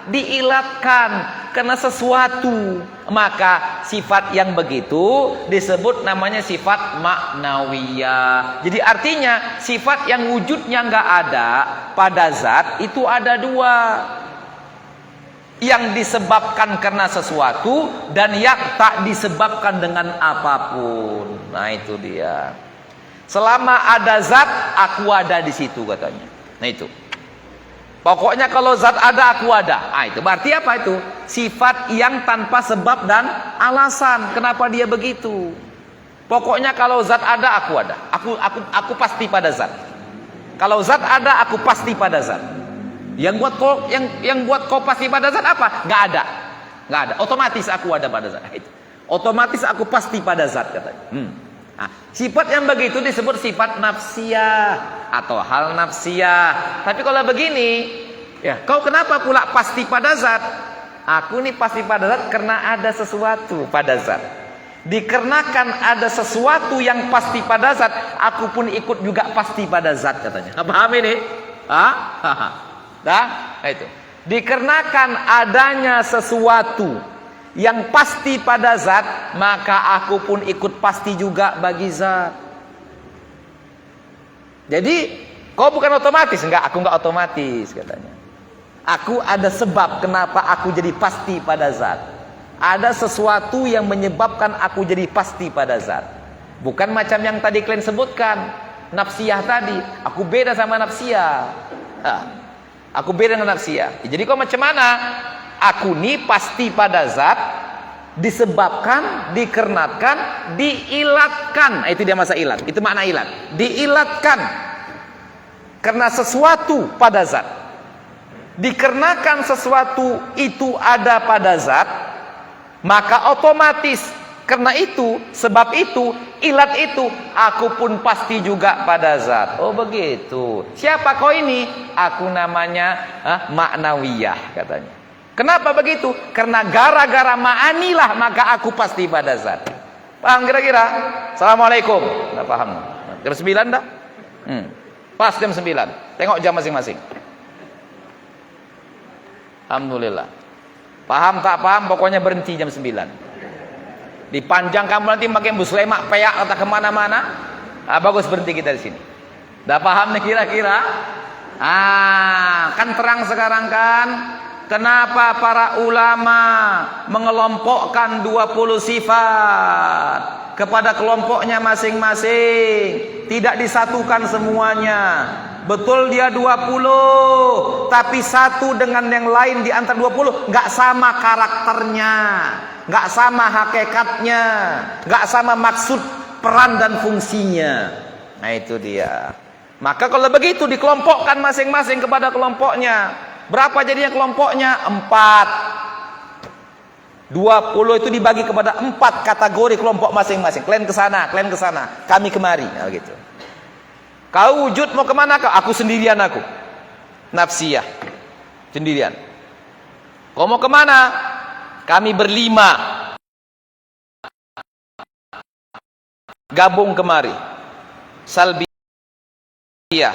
diilatkan karena sesuatu. Maka sifat yang begitu disebut namanya sifat maknawiyah. Jadi artinya sifat yang wujudnya nggak ada pada zat itu ada dua. Yang disebabkan karena sesuatu dan yang tak disebabkan dengan apapun. Nah itu dia. Selama ada zat, aku ada di situ katanya. Nah itu. Pokoknya kalau zat ada, aku ada. Nah itu berarti apa itu? Sifat yang tanpa sebab dan alasan. Kenapa dia begitu? Pokoknya kalau zat ada, aku ada. Aku pasti pada zat. Kalau zat ada, aku pasti pada zat. Yang buat kau pasti pada zat apa? Nggak ada. Nggak ada. Otomatis aku ada pada zat. Itu. Otomatis aku pasti pada zat katanya. Nah, sifat yang begitu disebut sifat nafsiyah atau hal nafsiyah. Tapi kalau begini, ya, kau kenapa pula pasti pada zat? Aku ini pasti pada zat karena ada sesuatu pada zat. Dikarenakan ada sesuatu yang pasti pada zat, aku pun ikut juga pasti pada zat katanya. Paham ini? Nah itu. Dikarenakan adanya sesuatu yang pasti pada zat, maka aku pun ikut pasti juga bagi zat. Jadi kau bukan otomatis. Enggak, aku enggak otomatis katanya. Aku ada sebab kenapa aku jadi pasti pada zat. Ada sesuatu yang menyebabkan aku jadi pasti pada zat. Bukan macam yang tadi kalian sebutkan, nafsiyah tadi. Aku beda sama nafsiyah. Aku beda dengan nafsiyah. Jadi kau macam mana? Aku ini pasti pada zat disebabkan, dikarenakan, diilatkan. Itu dia masa ilat. Itu makna ilat. Diilatkan karena sesuatu pada zat. Dikarenakan sesuatu itu ada pada zat, maka otomatis karena itu, sebab itu, ilat itu, aku pun pasti juga pada zat. Oh begitu. Siapa kau ini? Aku namanya maknawiyah katanya. Kenapa begitu? Karena gara-gara ma'anilah maka aku pasti pada zat. Paham kira-kira? Assalamualaikum. Nggak paham? Jam 9 dah? Pas jam 9. Tengok jam masing-masing. Alhamdulillah. Paham tak paham? Pokoknya berhenti jam 9. Dipanjang kamu nanti makin buslemak peyak atau kemana-mana. Bagus berhenti kita di sini. Dah paham nih kira-kira? Kan terang sekarang kan? Kenapa para ulama mengelompokkan 20 sifat kepada kelompoknya masing-masing? Tidak disatukan semuanya. Betul dia 20, tapi satu dengan yang lain di antara 20 nggak sama karakternya, nggak sama hakikatnya, nggak sama maksud, peran dan fungsinya. Nah itu dia. Maka kalau begitu dikelompokkan masing-masing kepada kelompoknya. Berapa jadinya kelompoknya? 4. 20 itu dibagi kepada 4 kategori kelompok masing-masing. Kalian ke sana, kami kemari. Nah, gitu. Kau wujud mau kemana kau? Aku sendirian aku. Nafsiyah. Sendirian. Kau mau kemana? Kami berlima. Gabung kemari. Salbi. Iya.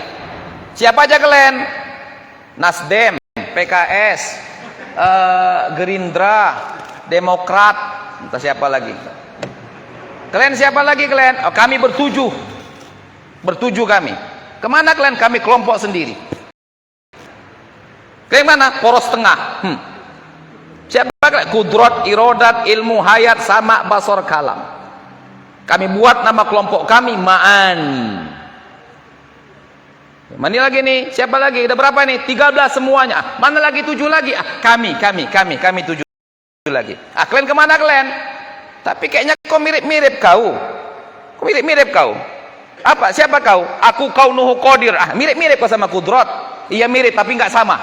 Siapa aja kalian? Nasdem, PKS, Gerindra, Demokrat, entah siapa lagi. Kalian siapa lagi kalian? Oh, kami bertujuh. Bertujuh kami. Kemana kalian? Kami kelompok sendiri. Kalian mana? Poros tengah. Siapa kalian? Kudrat, irodat, ilmu, hayat, sama, basor, kalam. Kami buat nama kelompok kami Ma'ani. Mana lagi nih? Siapa lagi? Udah berapa nih? 13 semuanya. Mana lagi 7 lagi? Kami 7 lagi. Kalian kemana kalian? Tapi kayaknya kau mirip-mirip kau. Kau mirip-mirip kau. Apa? Siapa kau? Aku kau Nuhu Qadir. Mirip-mirip kau sama Kudrat. Iya mirip tapi nggak sama.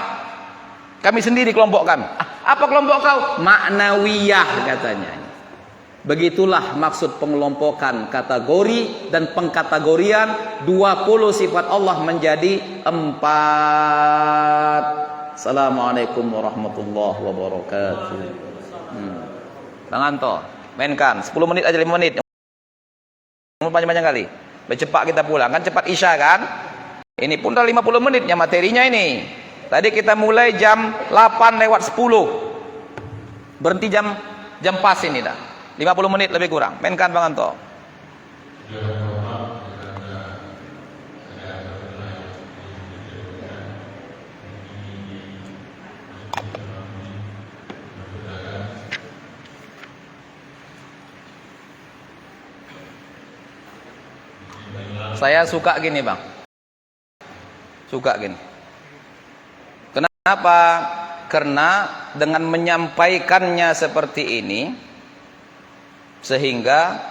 Kami sendiri kelompok kami. Apa kelompok kau? Ma'nawiyah katanya. Begitulah maksud pengelompokan kategori dan pengkategorian 20 sifat Allah menjadi 4. Assalamualaikum warahmatullahi wabarakatuh. Bang Anto, mainkan 10 menit aja, 5 menit. Panjang-panjang kali. Cepat kita pulang, kan cepat Isya kan? Ini pun udah 50 menitnya materinya ini. Tadi kita mulai jam 8:10. Berhenti jam pas ini dah. 50 menit lebih kurang. Mainkan Bang Anto. Saya suka gini Bang. Suka gini. Kenapa? Karena dengan menyampaikannya seperti ini, sehingga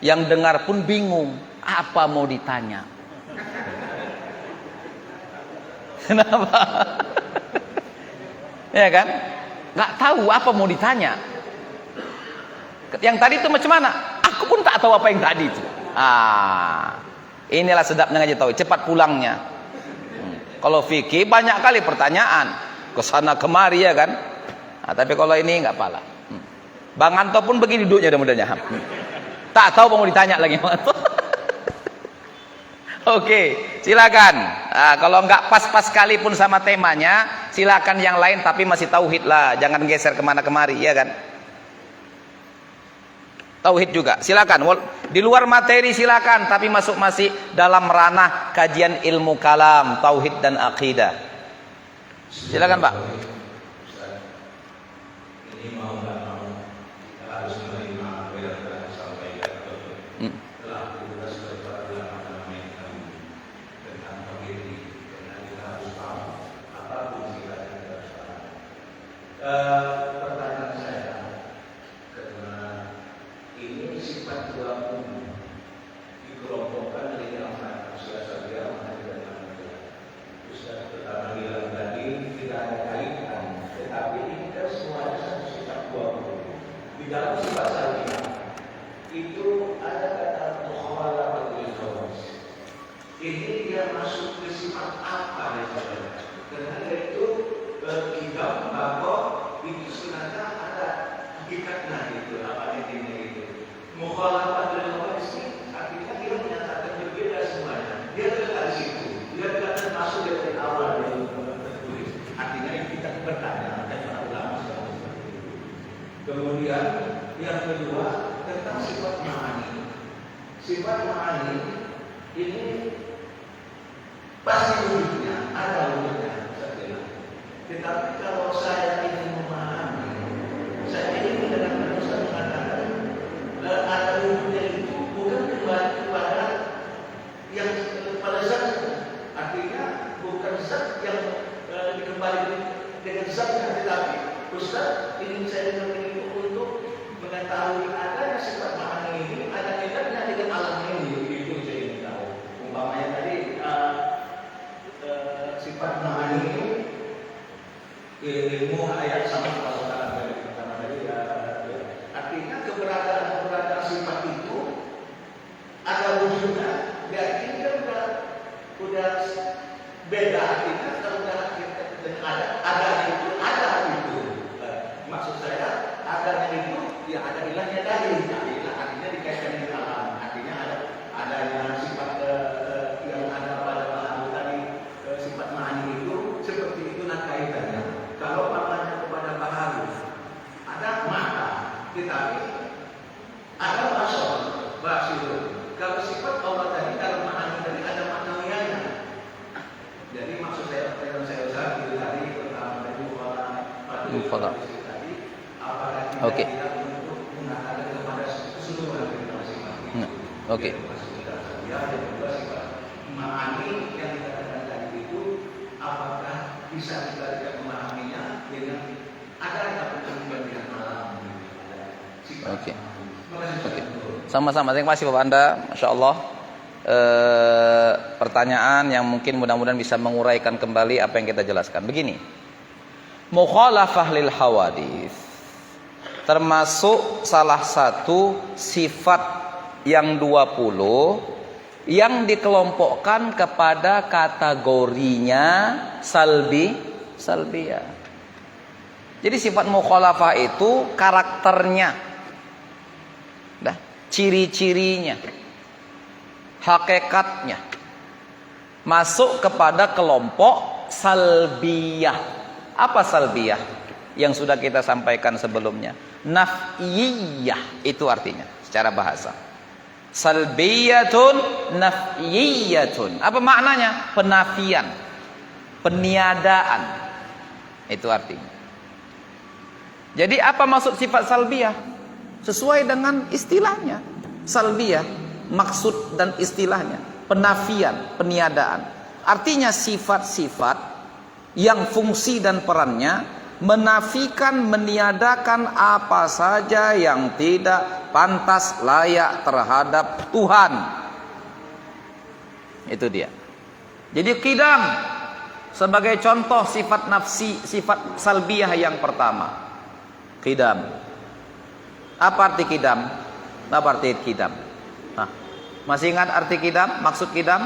yang dengar pun bingung apa mau ditanya. Kenapa? Ya kan? Nggak tahu apa mau ditanya. Yang tadi itu macam mana? Aku pun tak tahu apa yang tadi itu. Inilah sedapnya ngaji tahu. Cepat pulangnya. Kalau fikih banyak kali pertanyaan, kesana kemari ya kan. Tapi kalau ini nggak pala. Bang Anto pun begini duduknya mudah-mudahan. Tak tahu mau ditanya lagi Bang Anto. Oke, silakan. Kalau nggak pas-pas sekalipun sama temanya, silakan yang lain tapi masih tauhid lah. Jangan geser kemana kemari, ya kan? Tauhid juga, silakan. Di luar materi silakan, tapi masih dalam ranah kajian ilmu kalam, tauhid dan akidah. Silakan Pak. Ini mau nggak mau harus menerima apa yang telah disampaikan telah kita sudah menyampaikan tentang tauhid ini, karena kita harus paham apapun kita harus paham. Pertanyaan saya, karena ini sifat dua umum dikelompokkan dari yang Ustaz saja dan Ustaz pertama bilang tadi tidak ada kaitan, tetapi ini kan semuanya satu sifat dua umum. Di dalam sifat saja itu ada kata mukhalafatul khawas. Ini dia masuk ke sifat apa ya saudara? Karena itu kita bahwa itu sebenarnya ada hakikatnya itu apa intinya itu. Mukhalafatul khawas ini artinya dia menyatakan berbeda semuanya. Dia tidak di situ. Dia tidak termasuk dari awal yang tertulis. Artinya kita bertanya dan para ulama seperti itu. Kemudian yang kedua tentang sifat ma'ani. Sifat ma'ani ini pasti wujudnya, ada wujudnya, saya bilang. Tetapi kalau saya ingin memahami, saya ingin dengan manusia mengatakan ada wujudnya itu bukan kembali kepada yang pada zat, artinya bukan zat yang dikembali dengan zatnya, tetapi Ustaz ingin saya memiliki untuk mengetahui adanya sifat ma'ani ini, ada kaitannya dengan alam ini, itu saya ingin tahu. Umpamanya tadi sifat ma'ani ini ilmu ayat sama kalau pertama tadi artinya keberadaan sifat itu ada wujudnya, berarti kan udah beda artinya. Kalau ada itu ada itu. Maksud saya adanya itu ya ada ilahnya tadi. Ilah artinya dikaitkan dengan alam. Artinya adanya sifat yang ada pada Tetapi ada bahasa kalau sifat Allah tadi dalam makna tadi ada maknanya. Jadi maksud saya yang saya usaha itu tadi pertama tadi Mufadah. apakah Oke. tidak untuk mengatakan kepada keseluruhan kita masing-masing. Oke. Ya, yang kedua sifat memahami yang dikatakan tadi itu apakah bisa kita tidak memahaminya dengan ada kepentingan malam. Oke. Oke. Sama-sama. Terima kasih Bapak Anda. Masya Allah. Pertanyaan yang mungkin mudah-mudahan bisa menguraikan kembali apa yang kita jelaskan. Begini. Mukhalafah lil hawadits termasuk salah satu sifat yang 20 yang dikelompokkan kepada kategorinya salbiyah. Jadi sifat mukhalafah itu karakternya, ciri-cirinya, hakikatnya masuk kepada kelompok salbiyah. Apa salbiyah? Yang sudah kita sampaikan sebelumnya. Naf'iyah itu artinya secara bahasa. Salbiyatun naf'iyatun. Apa maknanya? Penafian, peniadaan. Itu artinya. Jadi apa maksud sifat salbiyah? Sesuai dengan istilahnya. Salbiyah, maksud dan istilahnya penafian, peniadaan. Artinya sifat-sifat yang fungsi dan perannya menafikan, meniadakan apa saja yang tidak pantas, layak terhadap Tuhan. Itu dia. Jadi qidam sebagai contoh sifat nafsi, sifat salbiyah yang pertama. Qidam. Apa arti qidam? Apa arti qidam? Nah, masih ingat arti qidam? Maksud qidam?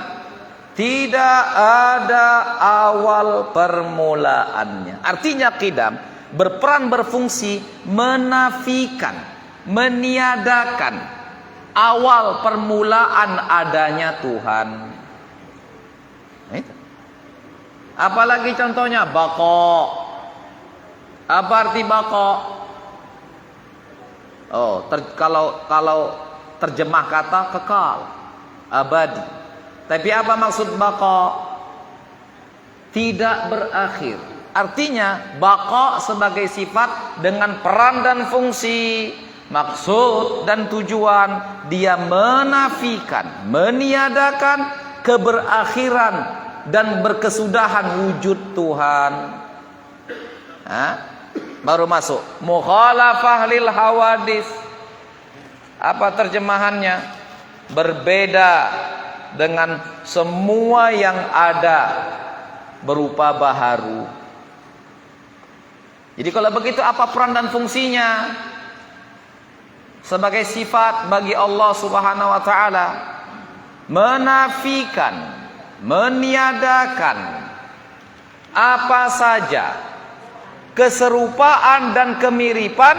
Tidak ada awal permulaannya. Artinya qidam berperan berfungsi menafikan, meniadakan awal permulaan adanya Tuhan. Itu. Apalagi contohnya baqa. Apa arti baqa? Oh, kalau terjemah kata kekal, abadi. Tapi apa maksud baqa? Tidak berakhir. Artinya baqa sebagai sifat dengan peran dan fungsi, maksud dan tujuan, dia menafikan, meniadakan keberakhiran dan berkesudahan wujud Tuhan. Baru masuk mukhalafah lil hawadits. Apa terjemahannya? Berbeda dengan semua yang ada berupa baharu. Jadi kalau begitu apa peran dan fungsinya? Sebagai sifat bagi Allah Subhanahu wa taala menafikan, meniadakan apa saja keserupaan dan kemiripan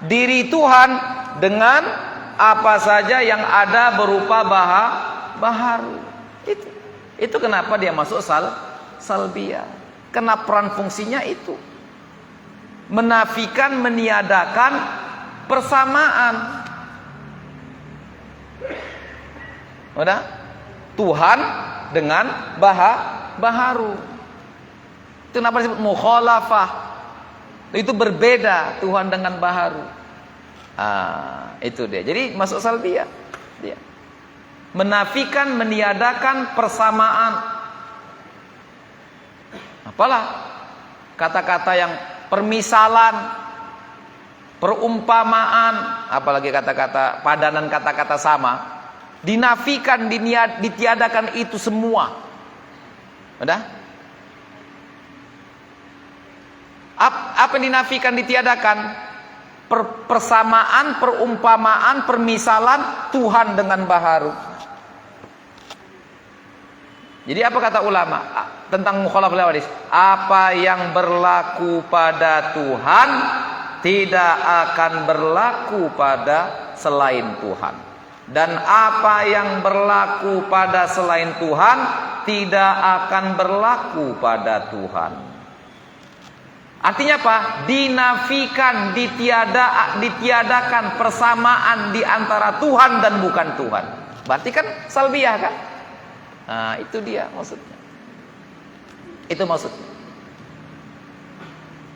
diri Tuhan dengan apa saja yang ada berupa baharu. Itu kenapa dia masuk salbiyah. Karena peran fungsinya itu menafikan, meniadakan persamaan. Udah? Tuhan dengan baharu. Itu kenapa disebut mukhalafah. Itu berbeda Tuhan dengan baharu. Itu dia. Jadi masuk salbiyah. Dia menafikan, meniadakan persamaan. Apalah kata-kata yang permisalan, perumpamaan, apalagi kata-kata padanan kata-kata sama, dinafikan, ditiadakan itu semua. Udah? Apa yang dinafikan, ditiadakan? Persamaan, perumpamaan, permisalan Tuhan dengan baharu. Jadi apa kata ulama tentang mukhalafah lil hawadits? Apa yang berlaku pada Tuhan tidak akan berlaku pada selain Tuhan. Dan apa yang berlaku pada selain Tuhan tidak akan berlaku pada Tuhan. Artinya apa? Dinafikan, ditiadakan persamaan di antara Tuhan dan bukan Tuhan. Berarti kan salbiyah kan? Nah, itu dia maksudnya. Itu maksudnya.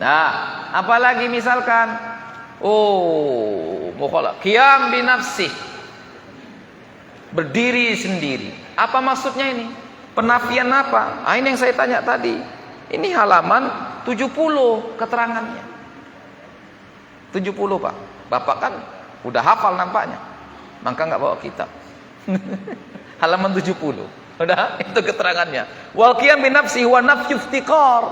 Nah, apalagi misalkan qiyam binafsih, berdiri sendiri. Apa maksudnya ini? Penafian apa? Ah, ini yang saya tanya tadi. Ini halaman 70 keterangannya. 70, Pak. Bapak kan udah hafal nampaknya. Maka nggak bawa kitab. Halaman 70. Udah, itu keterangannya. Wal qiyam binafsi wa nafyu iftiqar.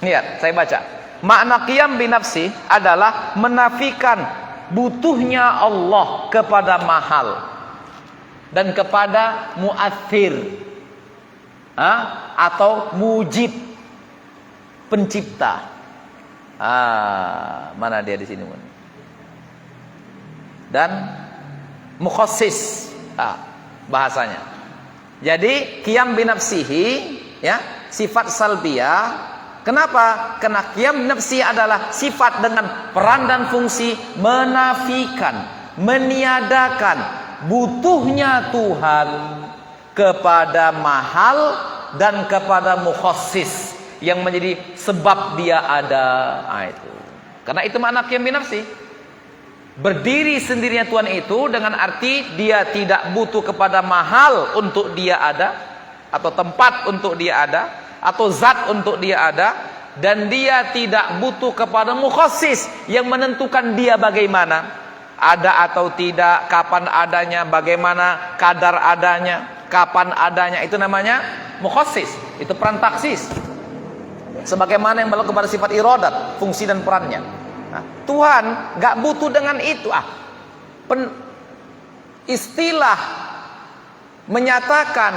Lihat, saya baca. Makna qiyam binafsi adalah menafikan butuhnya Allah kepada mahal dan kepada muathir, atau mujib, pencipta. Mana dia di sini? Dan mukhassis, bahasanya. Jadi qiyam binafsihi, ya, sifat salbiyah. Kenapa? Karena qiyam binafsi adalah sifat dengan peran dan fungsi menafikan, meniadakan butuhnya Tuhan kepada mahal dan kepada mukhassis yang menjadi sebab dia ada. Itu. Karena itu makna qiyam binafsi. Berdiri sendirinya Tuhan itu dengan arti dia tidak butuh kepada mahal untuk dia ada, atau tempat untuk dia ada, atau zat untuk dia ada, dan dia tidak butuh kepada mukhassis yang menentukan dia bagaimana, ada atau tidak, kapan adanya, bagaimana kadar adanya, kapan adanya. Itu namanya mukhassis, itu peran taksis, sebagaimana yang berlaku pada sifat iradat, fungsi dan perannya. Nah, Tuhan gak butuh dengan itu. Istilah menyatakan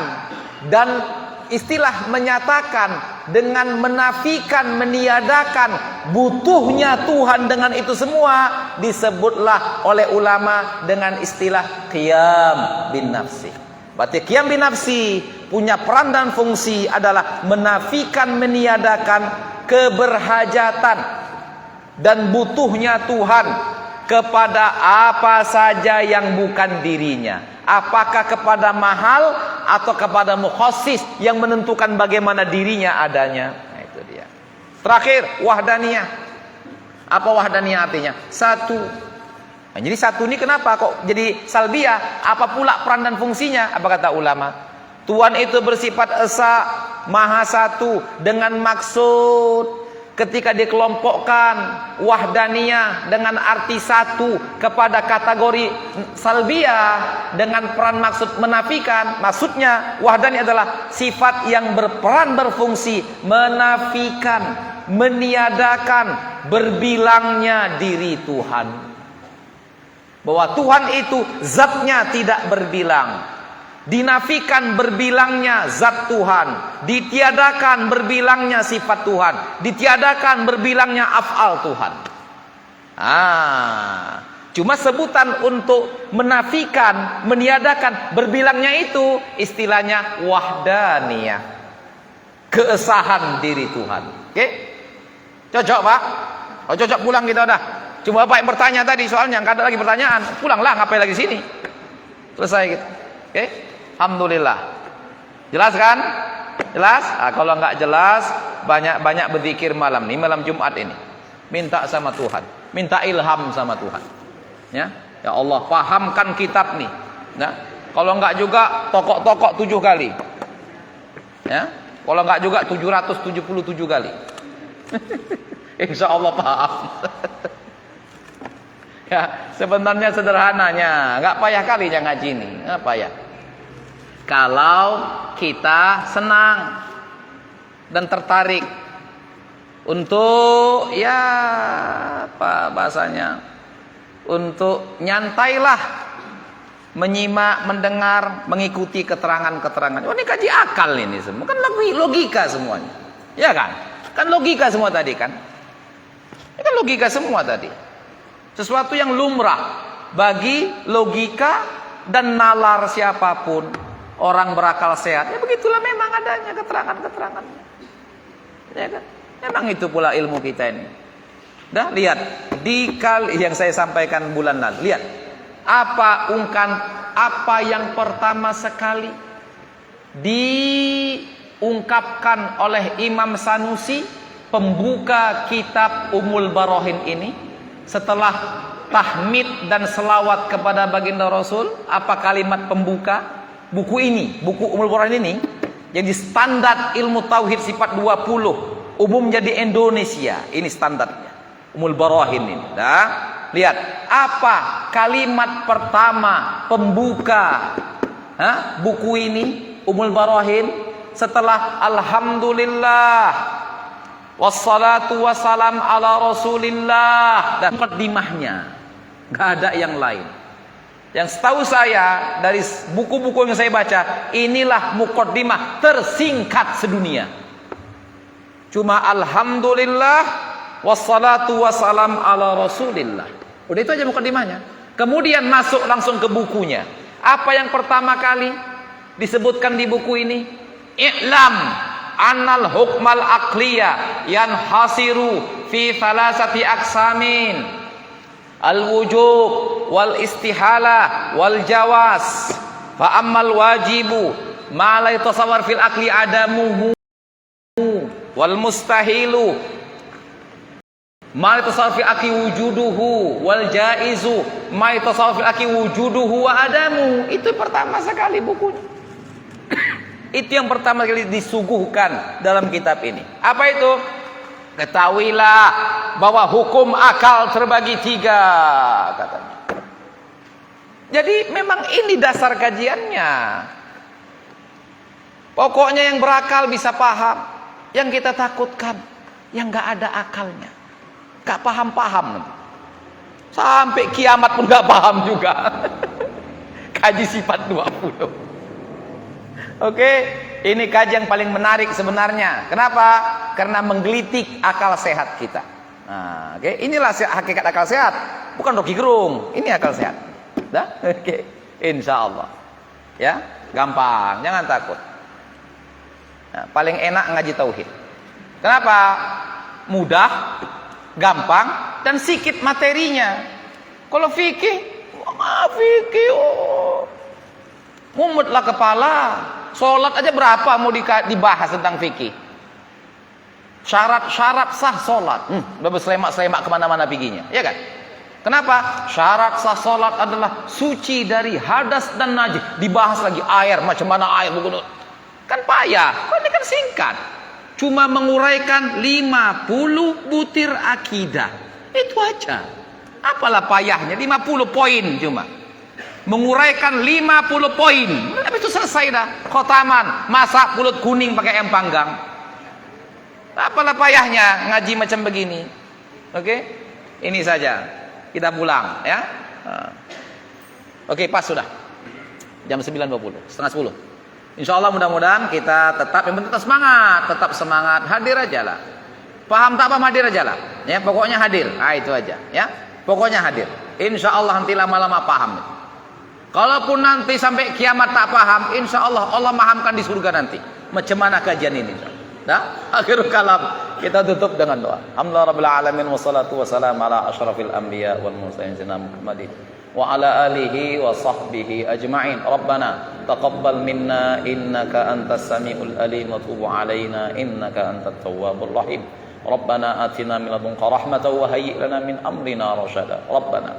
dan istilah menyatakan dengan menafikan, meniadakan butuhnya Tuhan dengan itu semua disebutlah oleh ulama dengan istilah qiyam bin nafsi. Berarti qiyam bin nafsi punya peran dan fungsi adalah menafikan, meniadakan keberhajatan dan butuhnya Tuhan kepada apa saja yang bukan dirinya. Apakah kepada mahal atau kepada mukhassis yang menentukan bagaimana dirinya adanya. Nah, itu dia. Terakhir, wahdaniyah. Apa wahdaniyah artinya? Satu. Nah, jadi satu ini kenapa kok jadi salbiyah? Apa pula peran dan fungsinya? Apa kata ulama? Tuhan itu bersifat esa, maha satu, dengan maksud ketika dikelompokkan wahdaniyah dengan arti satu kepada kategori salbiyah dengan peran maksud menafikan, maksudnya wahdaniyah adalah sifat yang berperan berfungsi menafikan, meniadakan berbilangnya diri Tuhan, bahwa Tuhan itu zatnya tidak berbilang. Dinafikan berbilangnya zat Tuhan, ditiadakan berbilangnya sifat Tuhan, ditiadakan berbilangnya af'al Tuhan. Cuma sebutan untuk menafikan, meniadakan berbilangnya itu istilahnya wahdaniyah, keesahan diri Tuhan. Oke? Cocok, Pak? Oh, cocok, pulang kita udah. Cuma Bapak yang bertanya tadi soalnya, nggak ada lagi pertanyaan. Pulanglah, ngapain lagi sini? Selesai gitu. Oke? Alhamdulillah. Jelas kan? Jelas? Kalau nggak jelas, banyak-banyak berzikir malam nih, malam Jumat ini. Minta sama Tuhan, minta ilham sama Tuhan. Ya Allah, pahamkan kitab nih. Nah, kalau nggak juga tokok-tokok 7 kali. Ya, kalau nggak juga 777 kali. Insya Allah paham. Ya, sebenarnya sederhananya, nggak payah kali yang ngaji ini, nggak payah. Kalau kita senang dan tertarik untuk, ya apa bahasanya, untuk nyantailah menyimak, mendengar, mengikuti keterangan-keterangan. Oh, ini kaji akal ini semua, kan logika semuanya, ya kan? Kan logika semua tadi kan? Ini kan logika semua tadi. Sesuatu yang lumrah bagi logika dan nalar siapapun. Orang berakal sehat, ya begitulah memang adanya keterangan-keterangannya, ya kan? Memang itu pula ilmu kita ini. Dah lihat di yang saya sampaikan bulan lalu. Lihat apa yang pertama sekali diungkapkan oleh Imam Sanusi pembuka kitab Ummul Barahin ini setelah tahmid dan selawat kepada baginda Rasul. Apa kalimat pembuka buku ini, buku Ummul Barahin ini, jadi standar ilmu tauhid sifat 20 umumnya di Indonesia. Ini standarnya Ummul Barahin ini. Dah lihat apa kalimat pertama pembuka buku ini Ummul Barahin setelah alhamdulillah wassalatu wassalam ala rasulillah dan mukaddimahnya. Gak ada yang lain. Yang setahu saya dari buku-buku yang saya baca, inilah mukaddimah tersingkat sedunia. Cuma alhamdulillah wassalatu wassalam ala rasulillah. Udah itu aja mukaddimahnya. Kemudian masuk langsung ke bukunya. Apa yang pertama kali disebutkan di buku ini? I'lam annal hukmal aqliya yanhasiru fi thalathati aqsamin. Al-wujub wal istihala wal jawaz. Fa ammal wajibu ma la yatasawwar fil aqli adamuhu wal mustahilu ma la yatasawwar fil aqli wujuduhu wal jaizu ma la yatasawwar fil aqli wujuduhu wa adamuhu. Itu pertama sekali bukunya. Itu yang pertama kali disuguhkan dalam kitab ini. Apa itu? Ketahuilah bahwa hukum akal terbagi 3, katanya. Jadi memang ini dasar kajiannya. Pokoknya yang berakal bisa paham. Yang kita takutkan yang gak ada akalnya, gak paham-paham, sampai kiamat pun gak paham juga. Kaji sifat 20. Oke, ini kaji yang paling menarik sebenarnya. Kenapa? Karena menggelitik akal sehat kita. Nah, oke, inilah hakikat akal sehat. Bukan Rocky Gerung, ini akal sehat. Dah? Oke, insya Allah. Ya, gampang, jangan takut. Nah, paling enak ngaji tauhid. Kenapa? Mudah, gampang, dan sikit materinya. Kalau fikih, mumetlah kepala. Sholat aja berapa mau dibahas tentang fikih? Syarat-syarat sah sholat, udah berselemak-selemak kemana-mana fikihnya, ya kan? Kenapa? Syarat sah sholat adalah suci dari hadas dan najis. Dibahas lagi air, macam mana air begitu. Kan payah, ini kan singkat. Cuma menguraikan 50 butir akidah. Itu aja. Apalah payahnya, 50 poin cuma. Menguraikan 50 poin. Habis itu selesai dah. Khotaman, masak pulut kuning pakai ayam panggang. Apalah payahnya ngaji macam begini. Oke? Ini saja. Kita pulang ya. Oke, pas sudah. Jam 9.20, setengah 10. Insya Allah mudah-mudahan kita tetap semangat, tetap semangat, hadir aja lah. Paham tak paham hadir aja lah. Ya, pokoknya hadir. Ah, itu aja ya. Pokoknya hadir. Insya Allah nanti lama-lama paham. Kalaupun nanti sampai kiamat tak paham, insya Allah Allah mahamkan di surga nanti. Macam mana kajian ini? Nah, akhirul kalam kita tutup dengan doa. Alhamdulillah rabbil alamin wassalatu wassalamu ala asyrafil anbiya wal mursalin sayyidina Muhammadin wa ala alihi wa sahbihi ajma'in. Rabbana taqabbal minna innaka antas samiul alim wa tub alaina innaka antat tawwabur rahim. Rabbana atina min ladunka rahmatan wa hayyi lana min amrina rasyada. Rabbana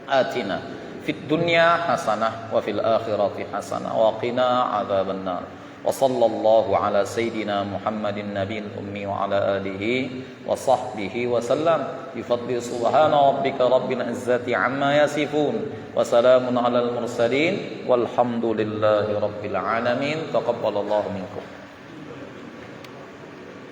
atina fid dunya hasanah wa fil akhirati hasanah wa qina adzaban nar. Wa sallallahu ala sayyidina Muhammadin nabiyil ummi wa ala alihi wa sahbihi wa sallam. Bi fadli subhana rabbika rabbil izzati amma yasifun wa salamun alal mursalin walhamdulillahi rabbil alamin. Taqabbalallahu minkum.